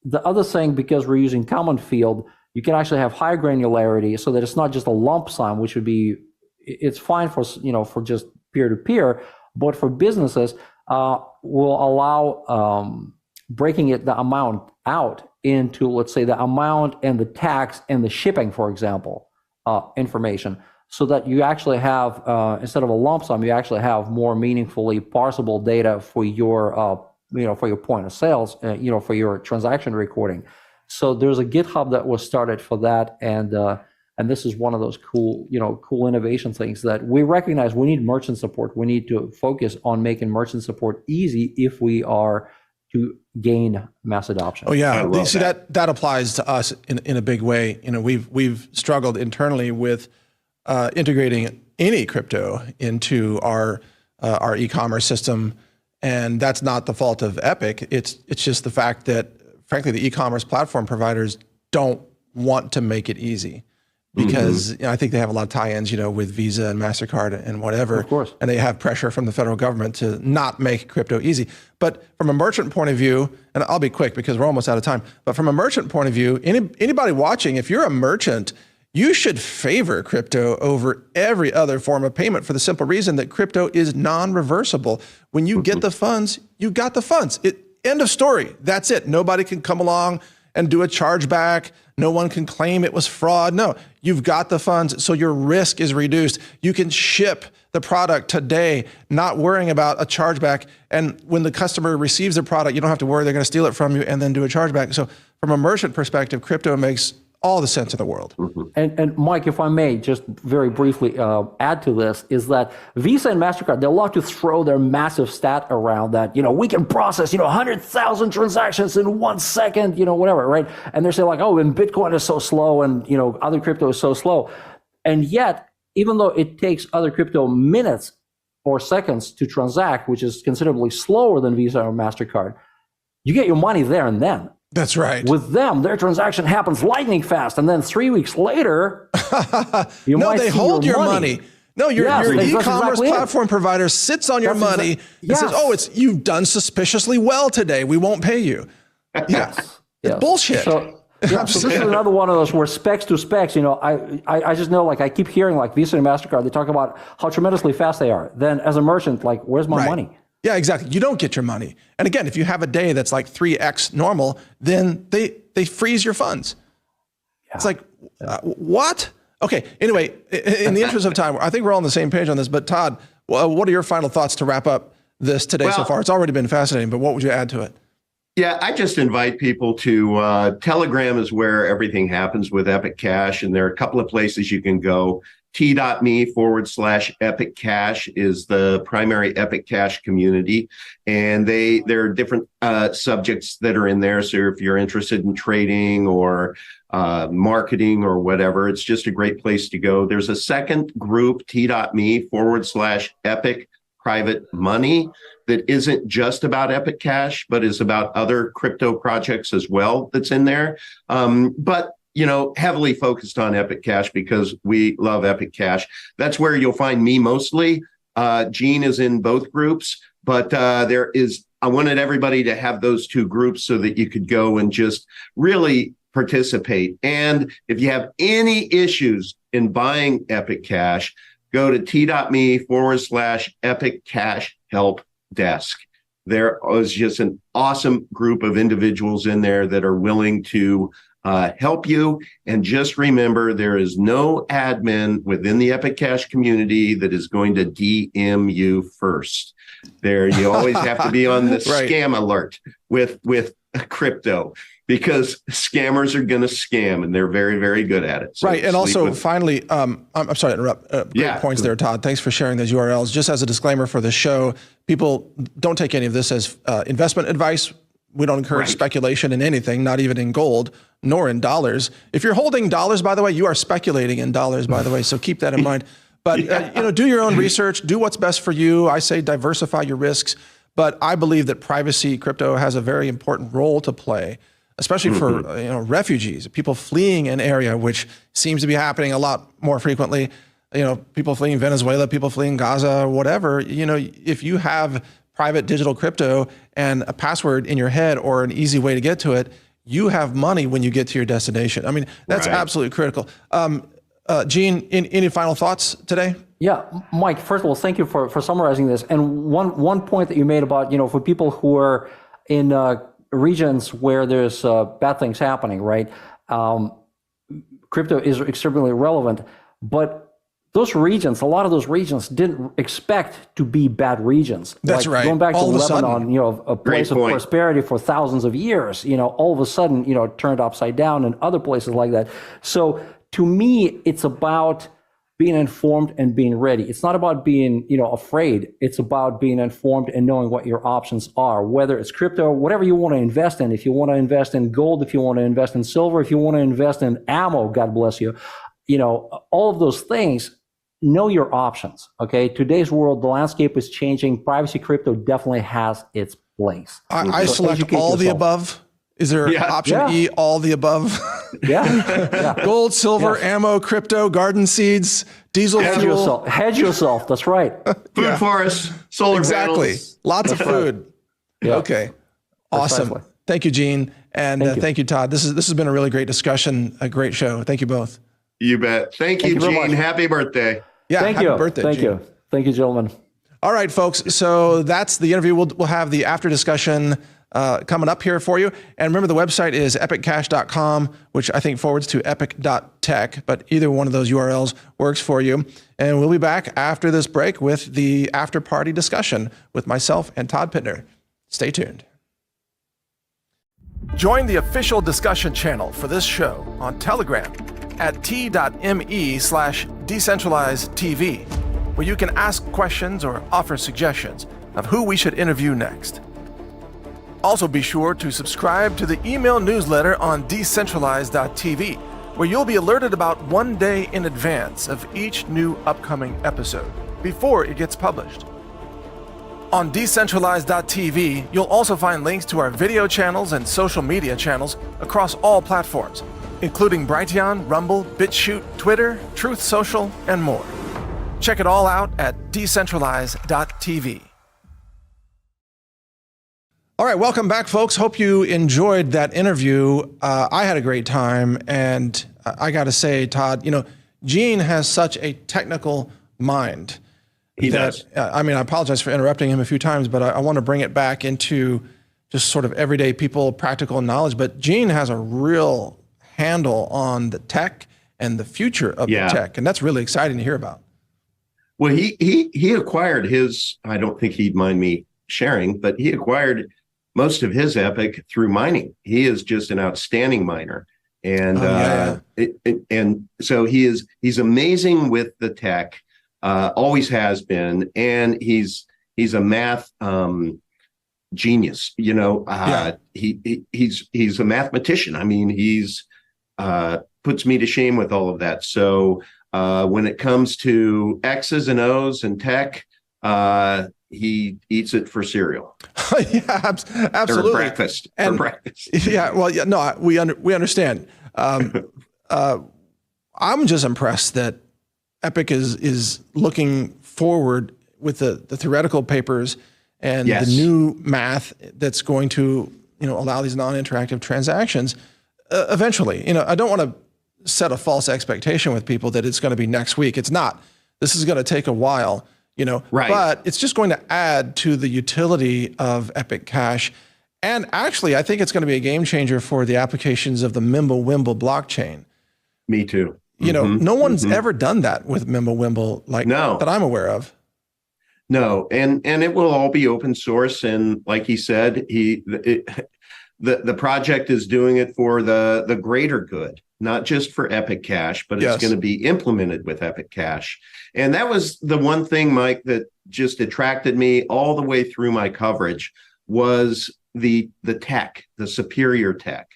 the other thing, because we're using common field, you can actually have higher granularity so that it's not just a lump sum, which would be, it's fine for, for just peer-to-peer, but for businesses, will allow breaking the amount out into, let's say, the amount and the tax and the shipping, for example, information, so that you actually have, instead of a lump sum, you actually have more meaningfully parsable data for your, for your point of sales, for your transaction recording. So there's a GitHub that was started for that, and this is one of those cool innovation things that we recognize we need merchant support. We need to focus on making merchant support easy if we are to gain mass adoption. Oh yeah, you see that applies to us in a big way. We've struggled internally with integrating any crypto into our e-commerce system, and that's not the fault of Epic. It's just the fact that, frankly, the e-commerce platform providers don't want to make it easy, because I think they have a lot of tie-ins, with Visa and MasterCard and whatever. Of course. And they have pressure from the federal government to not make crypto easy. But from a merchant point of view, and I'll be quick because we're almost out of time, but from a merchant point of view, anybody watching, if you're a merchant, you should favor crypto over every other form of payment for the simple reason that crypto is non-reversible. When you get the funds, you got the funds. End of story. That's it. Nobody can come along and do a chargeback. No one can claim it was fraud. No, you've got the funds, so your risk is reduced. You can ship the product today, not worrying about a chargeback. And when the customer receives the product, you don't have to worry they're going to steal it from you and then do a chargeback. So from a merchant perspective, crypto makes all the sense in the world. And Mike, if I may just very briefly add to this, is that Visa and MasterCard, they love to throw their massive stat around that, we can process, 100,000 transactions in 1 second, whatever, right? And they're saying like, oh, and Bitcoin is so slow and, other crypto is so slow. And yet, even though it takes other crypto minutes or seconds to transact, which is considerably slower than Visa or MasterCard, you get your money there and then. That's right. With them, their transaction happens lightning fast, and then 3 weeks later, they hold your money. No, your e-commerce platform provider sits on your money and says, "Oh, you've done suspiciously well today. We won't pay you." Yes, it's bullshit. So this is another one of those where specs to specs. I just know, like, I keep hearing like Visa and MasterCard, they talk about how tremendously fast they are. Then as a merchant, like, where's my money? Yeah, exactly. You don't get your money. And again, if you have a day that's like 3x normal, then they freeze your funds. Yeah. It's like, what? Okay, anyway, in the interest of time, I think we're all on the same page on this, but Todd, what are your final thoughts to wrap up this today so far? It's already been fascinating, but what would you add to it? Yeah, I just invite people to Telegram is where everything happens with Epic Cash, and there are a couple of places you can go. t.me/Epic Cash is the primary Epic Cash community, and there are different subjects that are in there. So if you're interested in trading or marketing or whatever, it's just a great place to go. There's a second group, t.me/Epic Private Money, that isn't just about Epic Cash, but is about other crypto projects as well that's in there. But heavily focused on Epic Cash because we love Epic Cash. That's where you'll find me mostly. Gene is in both groups, but I wanted everybody to have those two groups so that you could go and just really participate. And if you have any issues in buying Epic Cash, go to t.me/Epic Cash Help Desk. There is just an awesome group of individuals in there that are willing to help you. And just remember, there is no admin within the Epic Cash community that is going to DM you first. You always have to be on the scam alert with crypto, because scammers are going to scam, and they're very, very good at it. So right. And also, finally, I'm sorry to interrupt. Great points there, Todd. Thanks for sharing those URLs. Just as a disclaimer for the show, people don't take any of this as investment advice. We don't encourage speculation in anything, not even in gold, nor in dollars. If you're holding dollars, by the way, you are speculating in dollars, by the way. So keep that in mind. But do your own research. Do what's best for you. I say diversify your risks. But I believe that privacy crypto has a very important role to play, especially for refugees, people fleeing an area, which seems to be happening a lot more frequently. People fleeing Venezuela, people fleeing Gaza, whatever. If you have private digital crypto and a password in your head or an easy way to get to it, you have money when you get to your destination. I mean, that's absolutely critical. Gene, any final thoughts today? Yeah, Mike, first of all, thank you for summarizing this. And one point that you made about, for people who are in regions where there's bad things happening, right? Crypto is extremely relevant, but those regions, a lot of those regions didn't expect to be bad regions. That's right. Going back to all Lebanon, a place of prosperity for thousands of years, all of a sudden, turned upside down, and other places like that. So to me, it's about being informed and being ready. It's not about being, afraid. It's about being informed and knowing what your options are, whether it's crypto, whatever you want to invest in. If you want to invest in gold, if you want to invest in silver, if you want to invest in ammo, God bless you, all of those things, know your options. Okay. Today's world, the landscape is changing. Privacy crypto definitely has its place. I select all the above. Is there option E, all the above? Gold, silver, ammo, crypto, garden seeds, diesel fuel. Hedge yourself. That's right. Food forests, solar panels. Lots of food. Yeah. Okay. Awesome. Precisely. Thank you, Gene. And thank you, Todd. This has been a really great discussion, a great show. Thank you both. You bet. Thank you, Gene. Happy birthday. Yeah, happy birthday, Thank Gene. you. Thank you, gentlemen. All right, folks. So that's the interview. We'll have the after discussion coming up here for you. And remember, the website is epiccash.com, which I think forwards to epic.tech, but either one of those URLs works for you. And we'll be back after this break with the after party discussion with myself and Todd Pittner. Stay tuned. Join the official discussion channel for this show on Telegram at t.me/Decentralize TV, where you can ask questions or offer suggestions of who we should interview next. Also, be sure to subscribe to the email newsletter on Decentralize.tv, where you'll be alerted about 1 day in advance of each new upcoming episode, before it gets published. On Decentralize.tv, you'll also find links to our video channels and social media channels across all platforms, including Brighteon, Rumble, BitChute, Twitter, Truth Social, and more. Check it all out at Decentralize.tv. All right, welcome back, folks. Hope you enjoyed that interview. I had a great time, and I got to say, Todd, Gene has such a technical mind. He does. I apologize for interrupting him a few times, but I want to bring it back into just sort of everyday people, practical knowledge. But Gene has a real handle on the tech and the future of the tech, and that's really exciting to hear about. Well, he acquired his, I don't think he'd mind me sharing, but he acquired most of his Epic through mining. He is just an outstanding miner. And and so he's amazing with the tech, always has been, and he's a math genius. He's a mathematician. I mean, he's puts me to shame with all of that. So when it comes to X's and O's and tech, he eats it for cereal. Absolutely. Or breakfast. We understand. I'm just impressed that Epic is looking forward with the theoretical papers and the new math that's going to allow these non-interactive transactions eventually. I don't want to set a false expectation with people that it's going to be next week. It's not. This is going to take a while, but it's just going to add to the utility of Epic Cash. And actually, I think it's going to be a game changer for the applications of the MimbleWimble blockchain. Me too. No one's ever done that with MimbleWimble that I'm aware of. No, and it will all be open source. And like he said, the project is doing it for the greater good, not just for Epic Cash, but it's going to be implemented with Epic Cash. And that was the one thing, Mike, that just attracted me all the way through my coverage was the tech, the superior tech,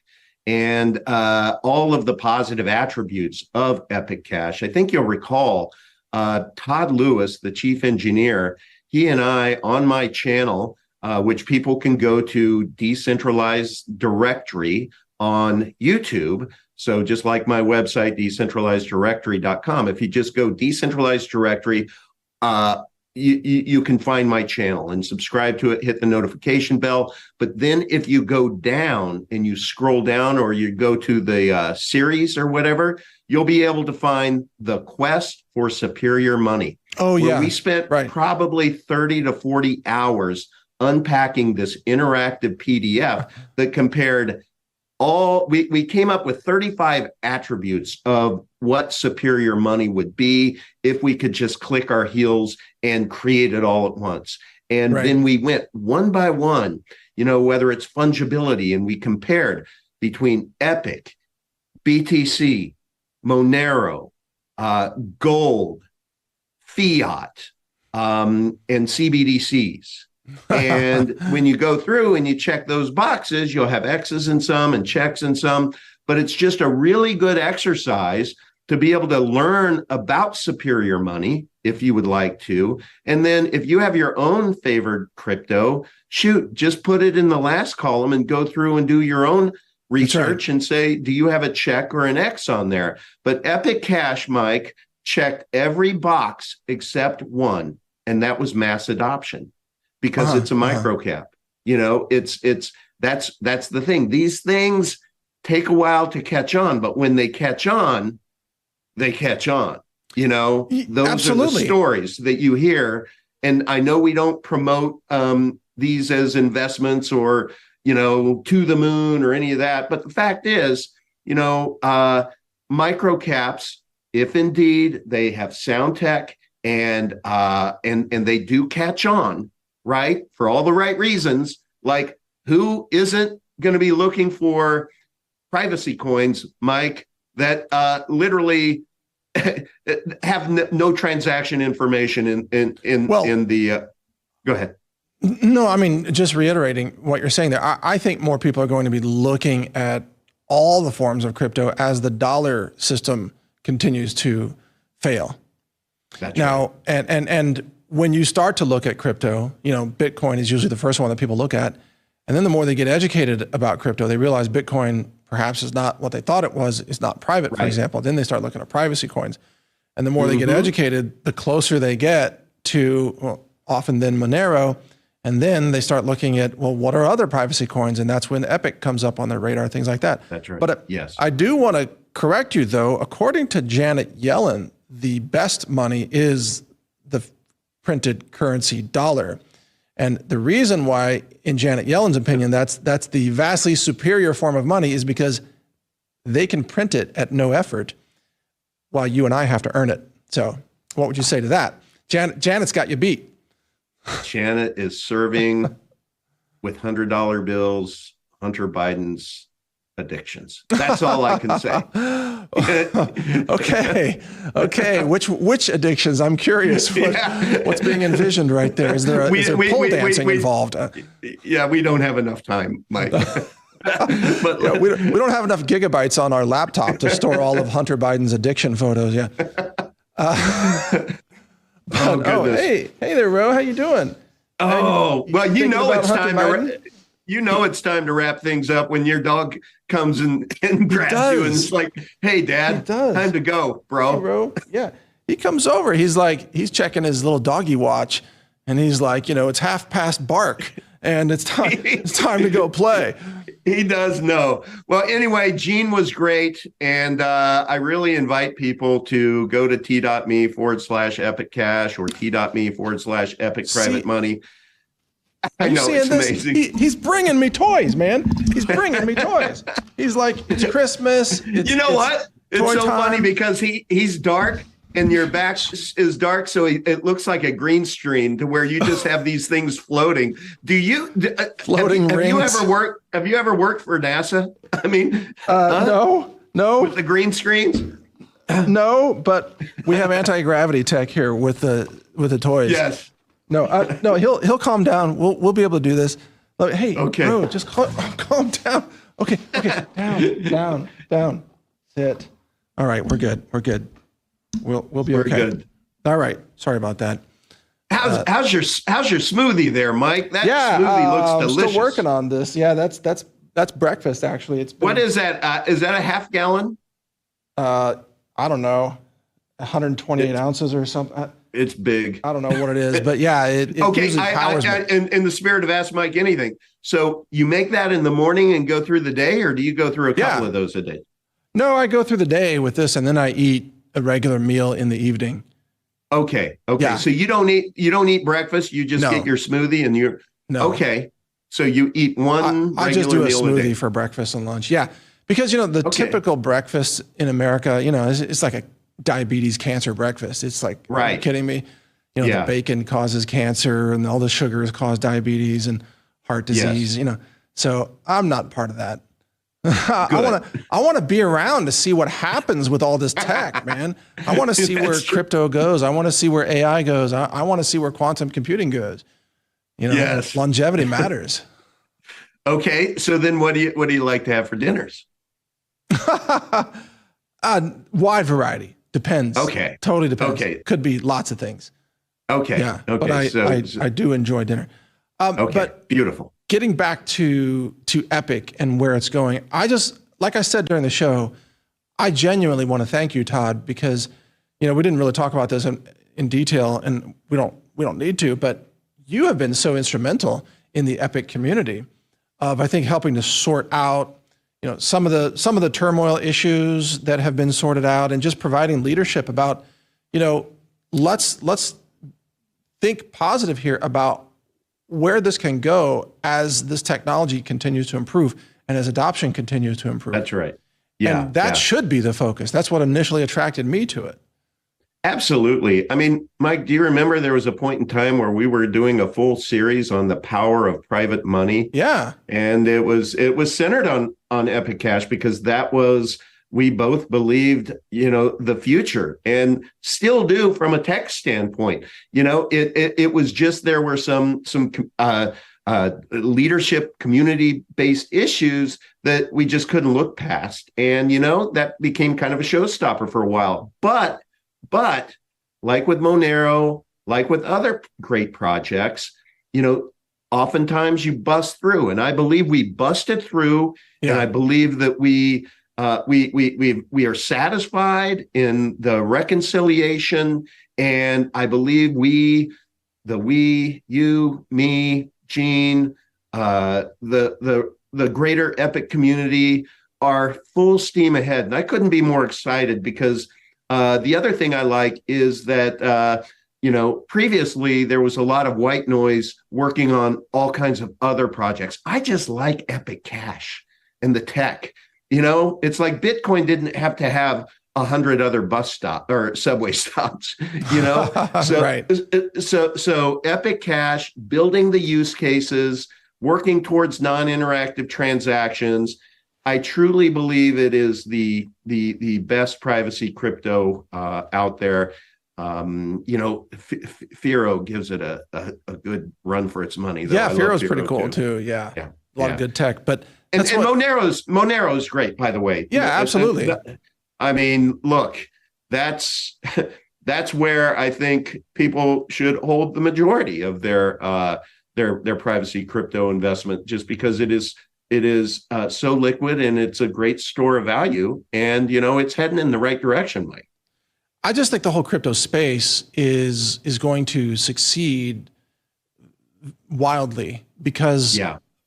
and all of the positive attributes of Epic Cash. I think you'll recall Todd Lewis, the chief engineer, he and I on my channel, which people can go to Decentralize Directory on YouTube. So just like my website, decentralizedirectory.com, if you just go Decentralize Directory, you can find my channel and subscribe to it, hit the notification bell. But then if you go down and you scroll down or you go to the series or whatever, you'll be able to find the quest for superior money. Oh, yeah. We spent probably 30 to 40 hours unpacking this interactive PDF that compared we came up with 35 attributes of what superior money would be if we could just click our heels and create it all at once. And then we went one by one, whether it's fungibility, and we compared between Epic, BTC, Monero, gold, fiat, and CBDCs. And when you go through and you check those boxes, you'll have X's in some and checks in some, but it's just a really good exercise to be able to learn about superior money if you would like to. And then if you have your own favored crypto, just put it in the last column and go through and do your own research and say, do you have a check or an X on there? But Epic Cash, Mike, checked every box except one, and that was mass adoption. Because it's a micro cap, that's the thing. These things take a while to catch on, but when they catch on, they catch on. Those are the stories that you hear. And I know we don't promote these as investments or to the moon or any of that, but the fact is, micro caps, if indeed they have sound tech and they do catch on. Right? For all the right reasons, like who isn't going to be looking for privacy coins, Mike, that literally have no transaction information in the, go ahead. No, I mean, just reiterating what you're saying there, I think more people are going to be looking at all the forms of crypto as the dollar system continues to fail. That's now, right. and when you start to look at crypto, Bitcoin is usually the first one that people look at. And then the more they get educated about crypto, they realize Bitcoin perhaps is not what they thought it was. It's not private, for example. Then they start looking at privacy coins. And the more they get educated, the closer they get to, often then Monero. And then they start looking at, what are other privacy coins? And that's when Epic comes up on their radar, things like that. That's right. But I do want to correct you, though. According to Janet Yellen, the best money is the printed currency dollar. And the reason why, in Janet Yellen's opinion, that's the vastly superior form of money is because they can print it at no effort while you and I have to earn it. So what would you say to that? Janet's got you beat. Janet is serving with $100 bills Hunter Biden's addictions. That's all I can say. Okay. Which addictions? I'm curious. What's being envisioned right there? Is there pole dancing involved? Yeah, we don't have enough time, Mike. But we don't have enough gigabytes on our laptop to store all of Hunter Biden's addiction photos. Yeah. Hey there, Ro. How you doing? Oh, well, it's time to You know it's time to wrap things up when your dog comes and grabs you and it's like, hey, Dad, time to go, bro. Hey, bro. Yeah. He comes over. He's checking his little doggy watch, and he's like, it's 1:30 bark, and it's time to go play. He does know. Well, anyway, Gene was great. And I really invite people to go to t.me/epic cash or t.me/epic private money. I know, it's amazing. He's bringing me toys, man. He's bringing me toys. He's like, it's Christmas. You know what? It's so funny because he's dark and your back is dark, so it looks like a green screen to where you just have these things floating. Floating rings? Have you ever worked for NASA? I mean, no. With the green screens? No, but we have anti-gravity tech here with the toys. Yes. No, he'll calm down. We'll be able to do this. Hey, okay. Bro, just calm down. Okay, down. Sit. All right, we're good. We'll be okay. We're good. All right. Sorry about that. How's your smoothie there, Mike? That smoothie looks delicious. I'm still working on this. Yeah, that's breakfast actually. What is that? Is that a half gallon? I don't know, 128 ounces or something. It's big. I don't know what it is, but yeah, it okay. In the spirit of Ask Mike Anything, so you make that in the morning and go through the day, or do you go through a couple of those a day? No, I go through the day with this, and then I eat a regular meal in the evening. Okay. Yeah. So you don't eat breakfast. You just get your smoothie, and you're okay. So you eat one. I just do a smoothie for breakfast and lunch. Yeah, because the typical breakfast in America, it's like a diabetes cancer breakfast. It's like, right. Are you kidding me? The bacon causes cancer and all the sugars cause diabetes and heart disease, so I'm not part of that. I want to be around to see what happens with all this tech, man. I want to see where crypto goes. I want to see where AI goes. I want to see where quantum computing goes. Longevity matters. Okay. So then what do you like to have for dinners? Wide variety. Depends. Okay. Totally depends. Okay. Could be lots of things. Okay. Yeah. Okay. But I do enjoy dinner. Okay. But beautiful. Getting back to Epic and where it's going, like I said during the show, I genuinely want to thank you, Todd, because we didn't really talk about this in detail, and we don't need to, but you have been so instrumental in the Epic community of, I think, helping to sort out some of the turmoil issues that have been sorted out, and just providing leadership about, let's think positive here about where this can go as this technology continues to improve and as adoption continues to improve. That's right. Yeah. And that should be the focus. That's what initially attracted me to it. Absolutely. I mean, Mike, do you remember there was a point in time where we were doing a full series on the power of private money? Yeah. And it was centered on Epic Cash because we both believed, the future, and still do from a tech standpoint. It was just, there were some leadership community-based issues that we just couldn't look past. And, that became kind of a showstopper for a while. But like with Monero, like with other great projects, oftentimes you bust through, and I believe we busted through, and I believe that we are satisfied in the reconciliation, and I believe you, me, Gene, the greater Epic community are full steam ahead, and I couldn't be more excited because the other thing I like is that previously there was a lot of white noise working on all kinds of other projects. I just like Epic Cash and the tech. It's like Bitcoin didn't have to have 100 other bus stop or subway stops, So, right. So Epic Cash, building the use cases, working towards non-interactive transactions. I truly believe it is the best privacy crypto out there. Firo gives it a good run for its money, though. Yeah, Firo's pretty cool too. Yeah. A lot of good tech, but Monero's great, by the way. Yeah, absolutely. I mean, look, that's where I think people should hold the majority of their their privacy crypto investment, just because it is so liquid and it's a great store of value, and it's heading in the right direction, Mike. I just think the whole crypto space is going to succeed wildly because,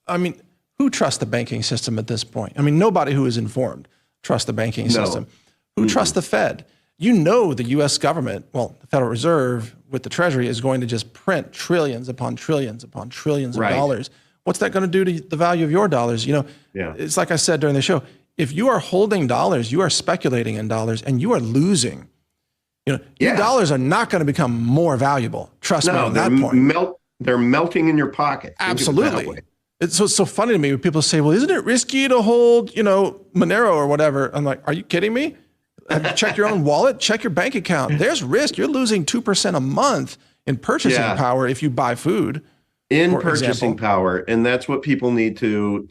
I mean, who trusts the banking system at this point? I mean, nobody who is informed trusts the banking system. Who trusts the Fed? The U.S. government, well, the Federal Reserve with the Treasury is going to just print trillions upon trillions upon trillions of dollars. What's that going to do to the value of your dollars? It's like I said during the show, if you are holding dollars, you are speculating in dollars and you are losing. Your dollars are not going to become more valuable. Trust me on that point. They're melting in your pocket. Absolutely. It's so funny to me when people say, well, isn't it risky to hold, Monero or whatever? I'm like, are you kidding me? Have you checked your own wallet? Check your bank account. There's risk. You're losing 2% a month in purchasing power if you buy food. In purchasing power. And that's what people need to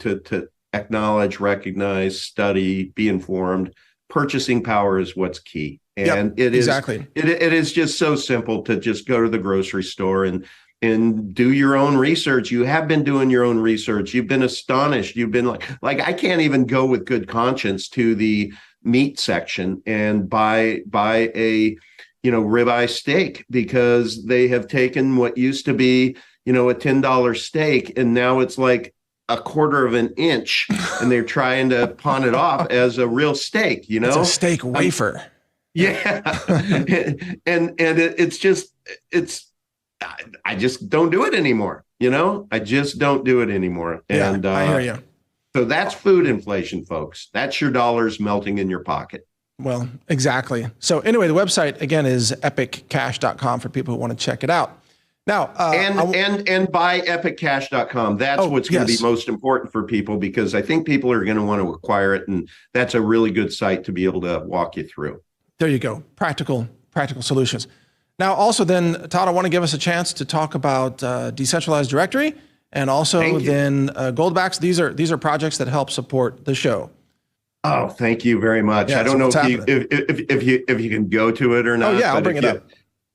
acknowledge, recognize, study, be informed. Purchasing power is what's key. And it is just so simple to just go to the grocery store and do your own research. You have been doing your own research. You've been astonished. You've been like I can't even go with good conscience to the meat section and buy a ribeye steak, because they have taken what used to be a $10 steak and now it's like a quarter of an inch, and they're trying to pawn it off as a real steak. It's a steak wafer. And I just don't do it anymore. I just don't do it anymore. And I hear you. So that's food inflation, folks. That's your dollars melting in your pocket. Well, exactly. So anyway, the website again is epiccash.com for people who want to check it out. Now, and buy epiccash.com. That's what's going to be most important for people, because I think people are going to want to acquire it, and that's a really good site to be able to walk you through. There you go. Practical solutions. Now, also then, Todd, I want to give us a chance to talk about Decentralized Directory and also then Goldbacks. These are projects that help support the show. Oh, thank you very much. I don't know if you can go to it or not. Oh yeah, I'll bring it up.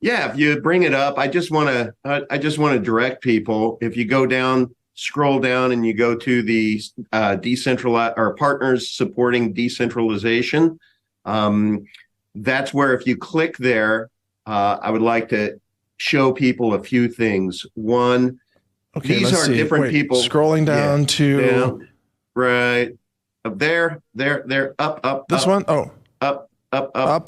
Yeah, if you bring it up, I just want to direct people. If you go down, scroll down, and you go to the decentralized or partners supporting decentralization. That's where, if you click there, I would like to show people a few things. One, these are different people. Scrolling down to right up there, up. This one? Oh, up.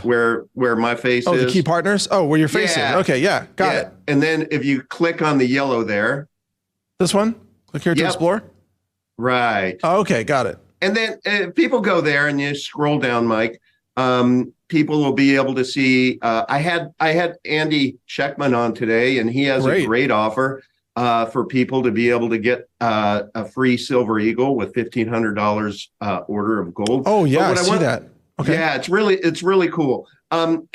Where my face is. Oh, the key partners. Oh, where your face is. Okay, got it. And then if you click on the yellow there, this one. Click here to explore. Right. Oh, okay, got it. And then people go there and you scroll down, Mike. People will be able to see. I had Andy Scheckman on today, and he has a great offer for people to be able to get a free Silver Eagle with $1,500 order of gold. Oh yeah, I see that. Okay. Yeah, it's really cool. And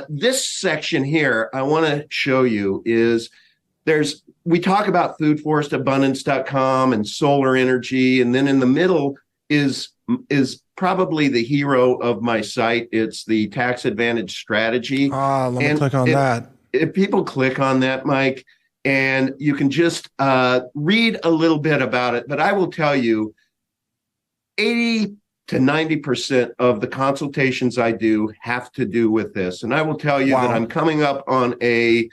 this section here I want to show you is we talk about foodforestabundance.com and solar energy, and then in the middle is probably the hero of my site. It's the tax advantage strategy. Let me click on that. If people click on that, Mike, and you can just read a little bit about it, but I will tell you 80 to 90% of the consultations I do have to do with this. And I will tell you that I'm coming up on a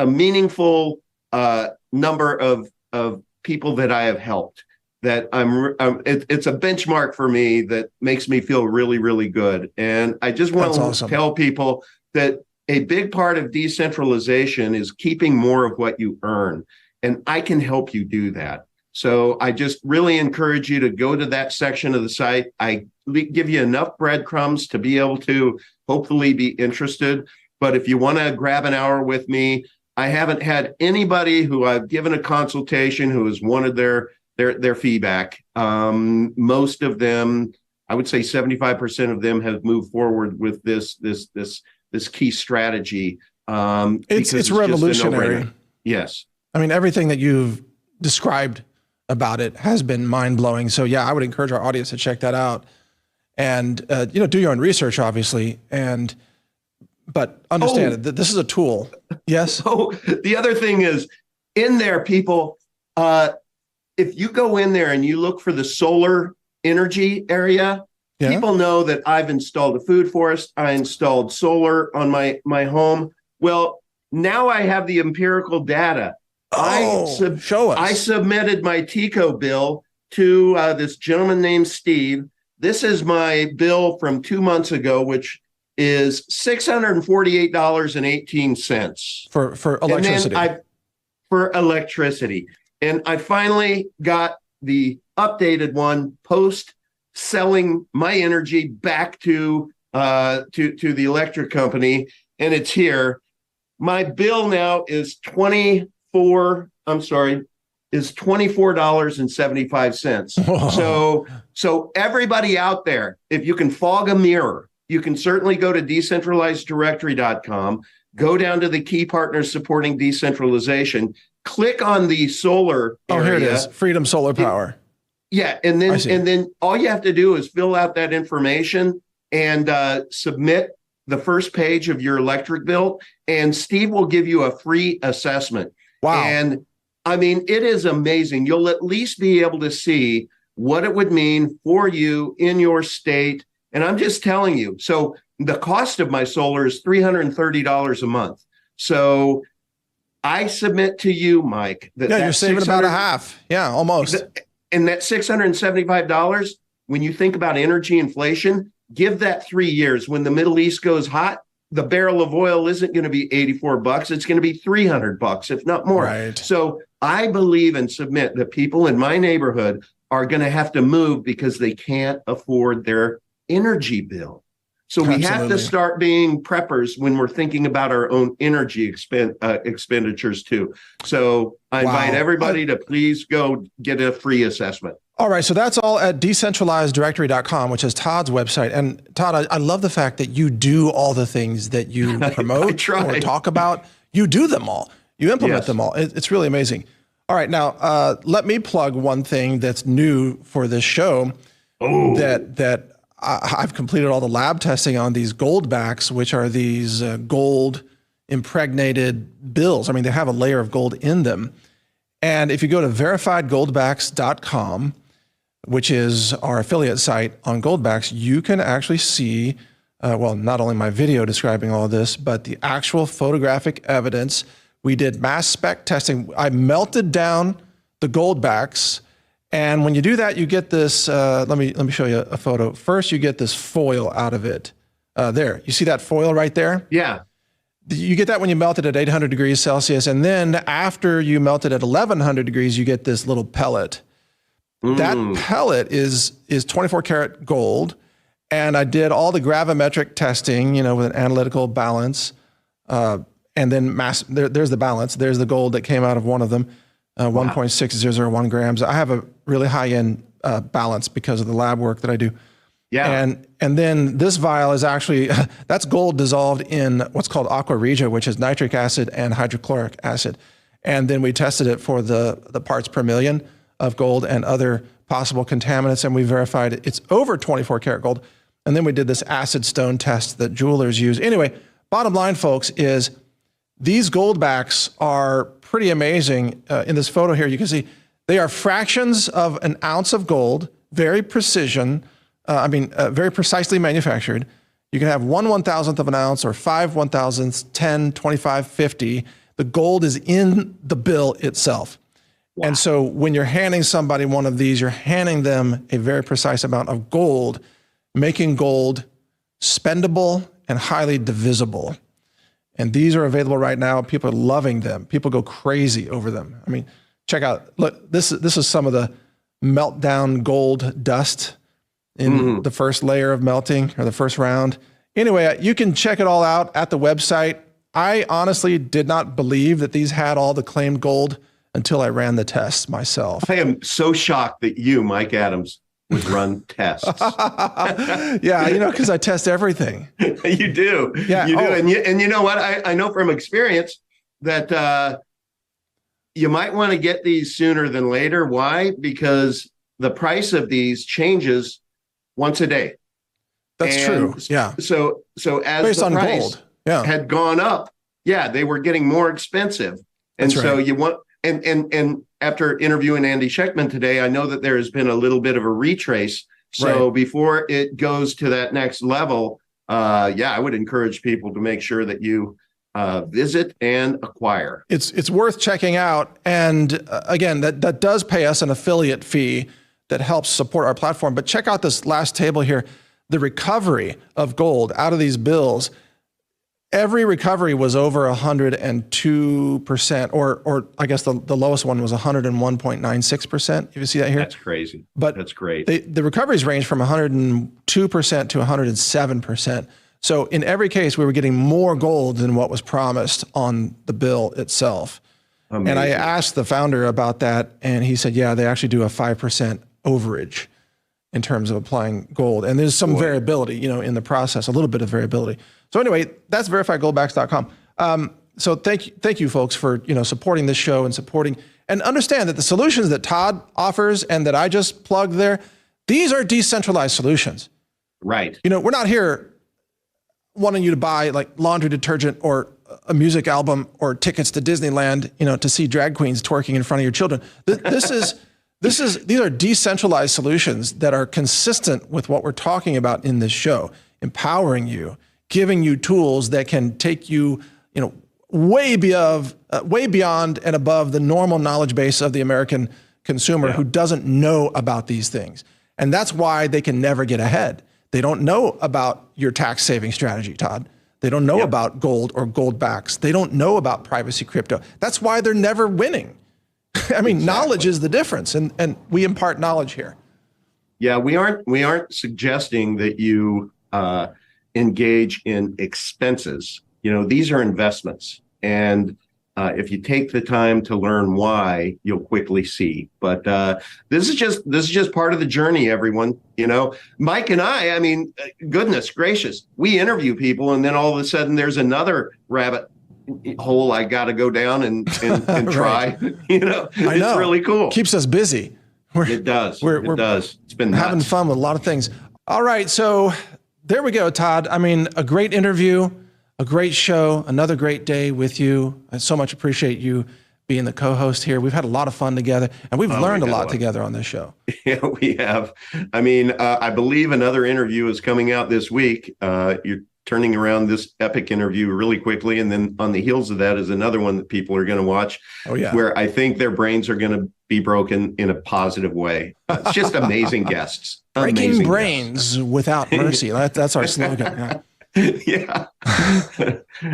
meaningful number of people that I have helped. That it's a benchmark for me that makes me feel really, really good. And I just want to tell people that a big part of decentralization is keeping more of what you earn. And I can help you do that. So I just really encourage you to go to that section of the site. I give you enough breadcrumbs to be able to hopefully be interested. But if you want to grab an hour with me, I haven't had anybody who I've given a consultation who has wanted their feedback. Most of them, I would say 75% of them have moved forward with this key strategy. It's revolutionary. Yes. I mean, everything that you've described about it has been mind-blowing. So yeah, I would encourage our audience to check that out and, do your own research, obviously. But understand that this is a tool. Yes. Oh, the other thing is in there, people, if you go in there and you look for the solar energy area, people know that I've installed a food forest. I installed solar on my home. Well, now I have the empirical data. Show us. I submitted my TECO bill to this gentleman named Steve. This is my bill from 2 months ago, which is $648.18 for electricity. For electricity. And I finally got the updated one post selling my energy back to the electric company, and it's here. My bill now is $24.75. So everybody out there, if you can fog a mirror, you can certainly go to decentralizeddirectory.com, go down to the key partners supporting decentralization, click on the solar area. Here it is, Freedom Solar Power. And then all you have to do is fill out that information and submit the first page of your electric bill, and Steve will give you a free assessment. Wow. And I mean, it is amazing. You'll at least be able to see what it would mean for you in your state. And I'm just telling you, so the cost of my solar is $330 a month. So I submit to you, Mike, that you're saving about a half. Yeah, almost. And that $675, when you think about energy inflation, give that 3 years. When the Middle East goes hot, the barrel of oil isn't going to be $84. It's going to be $300, if not more. Right. So I believe and submit that people in my neighborhood are going to have to move because they can't afford their energy bill. So we have to start being preppers when we're thinking about our own energy expenditures too. So I invite everybody to please go get a free assessment. All right, so that's all at decentralizeddirectory.com, which is Todd's website. And Todd, I love the fact that you do all the things that you promote or talk about. You do them all. You implement them all. It's really amazing. All right, now let me plug one thing that's new for this show. That I've completed all the lab testing on these goldbacks, which are these gold impregnated bills. I mean, they have a layer of gold in them. And if you go to verifiedgoldbacks.com, which is our affiliate site on goldbacks, you can actually see, not only my video describing all of this, but the actual photographic evidence. We did mass spec testing. I melted down the goldbacks. And when you do that, you get this, let me show you a photo. First, you get this foil out of it. There, you see that foil right there? Yeah. You get that when you melt it at 800 degrees Celsius. And then after you melt it at 1100 degrees, you get this little pellet. That pellet is 24 karat gold. And I did all the gravimetric testing, with an analytical balance. And then there's the balance. There's the gold that came out of one of them. 1.6001 grams. I have a really high-end balance because of the lab work that I do. Yeah. And then this vial is actually, that's gold dissolved in what's called aqua regia, which is nitric acid and hydrochloric acid. And then we tested it for the parts per million of gold and other possible contaminants, and we verified it's over 24 karat gold. And then we did this acid stone test that jewelers use. Anyway, bottom line, folks, is these goldbacks are pretty amazing. In this photo here, you can see they are fractions of an ounce of gold, very precisely manufactured. You can have 1/1000th of an ounce or 5 1,000ths, 10, 25, 50. The gold is in the bill itself. Wow. And so when you're handing somebody one of these, you're handing them a very precise amount of gold, making gold spendable and highly divisible. And these are available right now. People are loving them. People go crazy over them. I mean, check out, look, this is some of the meltdown gold dust in the first layer of melting, or the first round. Anyway, you can check it all out at the website. I honestly did not believe that these had all the claimed gold until I ran the tests myself. I am so shocked that you, Mike Adams, would run tests. Yeah, because I test everything. You do. Yeah, you do. And you know what? I know from experience that you might want to get these sooner than later. Why? Because the price of these changes once a day. That's true. Yeah. So as based the on price gold had gone up, they were getting more expensive. And so and after interviewing Andy Schechtman today, I know that there has been a little bit of a retrace. So before it goes to that next level, I would encourage people to make sure that you visit and acquire. It's worth checking out. And again, that does pay us an affiliate fee that helps support our platform. But check out this last table here, the recovery of gold out of these bills. Every recovery was over 102%, or I guess the lowest one was 101.96%. If you see that here, that's crazy. But that's great. The recoveries range from 102% to 107%. So in every case, we were getting more gold than what was promised on the bill itself. Amazing. And I asked the founder about that, and he said, yeah, they actually do a 5% overage in terms of applying gold. And there's some variability, in the process, a little bit of variability. So anyway, that's verifiedgoldbacks.com. So thank you folks for, supporting this show and supporting, and understand that the solutions that Todd offers and that I just plugged there, these are decentralized solutions. Right. We're not here wanting you to buy like laundry detergent or a music album or tickets to Disneyland, to see drag queens twerking in front of your children. These are decentralized solutions that are consistent with what we're talking about in this show, empowering you, giving you tools that can take you, way beyond and above the normal knowledge base of the American consumer who doesn't know about these things. And that's why they can never get ahead. They don't know about your tax saving strategy, Todd. They don't know about gold or gold backs. They don't know about privacy crypto. That's why they're never winning. I mean, knowledge is the difference, and we impart knowledge here. Yeah, we aren't suggesting that you engage in expenses. These are investments, and if you take the time to learn why, you'll quickly see. But this is just part of the journey, everyone. Mike and I mean, goodness gracious, we interview people, and then all of a sudden there's another rabbit hole I got to go down and try. It's really cool. Keeps us busy. It does. It does. It's been nuts. Having fun with a lot of things. All right, so there we go, Todd. I mean, a great interview, a great show, another great day with you. I so much appreciate you being the co-host here. We've had a lot of fun together, and we've learned a lot together on this show. Yeah, we have. I mean, I believe another interview is coming out this week. You're turning around this epic interview really quickly, and then on the heels of that is another one that people are going to watch. Oh yeah, where I think their brains are going to be broken in a positive way. It's just amazing guests. Breaking brains without mercy. That's our slogan. Yeah.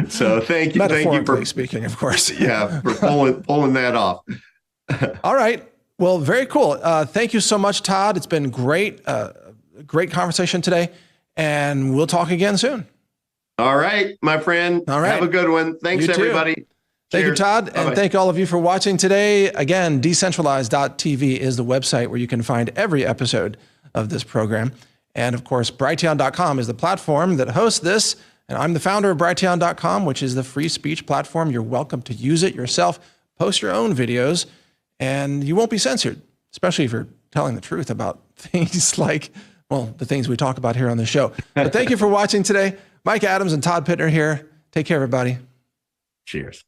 So thank you for speaking, of course. Yeah, for pulling that off. All right. Well, very cool. Thank you so much, Todd. It's been great. Great conversation today, and we'll talk again soon. All right, my friend. All right. Have a good one. Thanks, everybody. Thank you, Todd. Bye-bye. And thank all of you for watching today. Again, Decentralize.tv is the website where you can find every episode of this program. And of course, Brighteon.com is the platform that hosts this. And I'm the founder of Brighteon.com, which is the free speech platform. You're welcome to use it yourself, post your own videos, and you won't be censored, especially if you're telling the truth about things like, well, the things we talk about here on the show. But thank you for watching today. Mike Adams and Todd Pittner here. Take care, everybody. Cheers.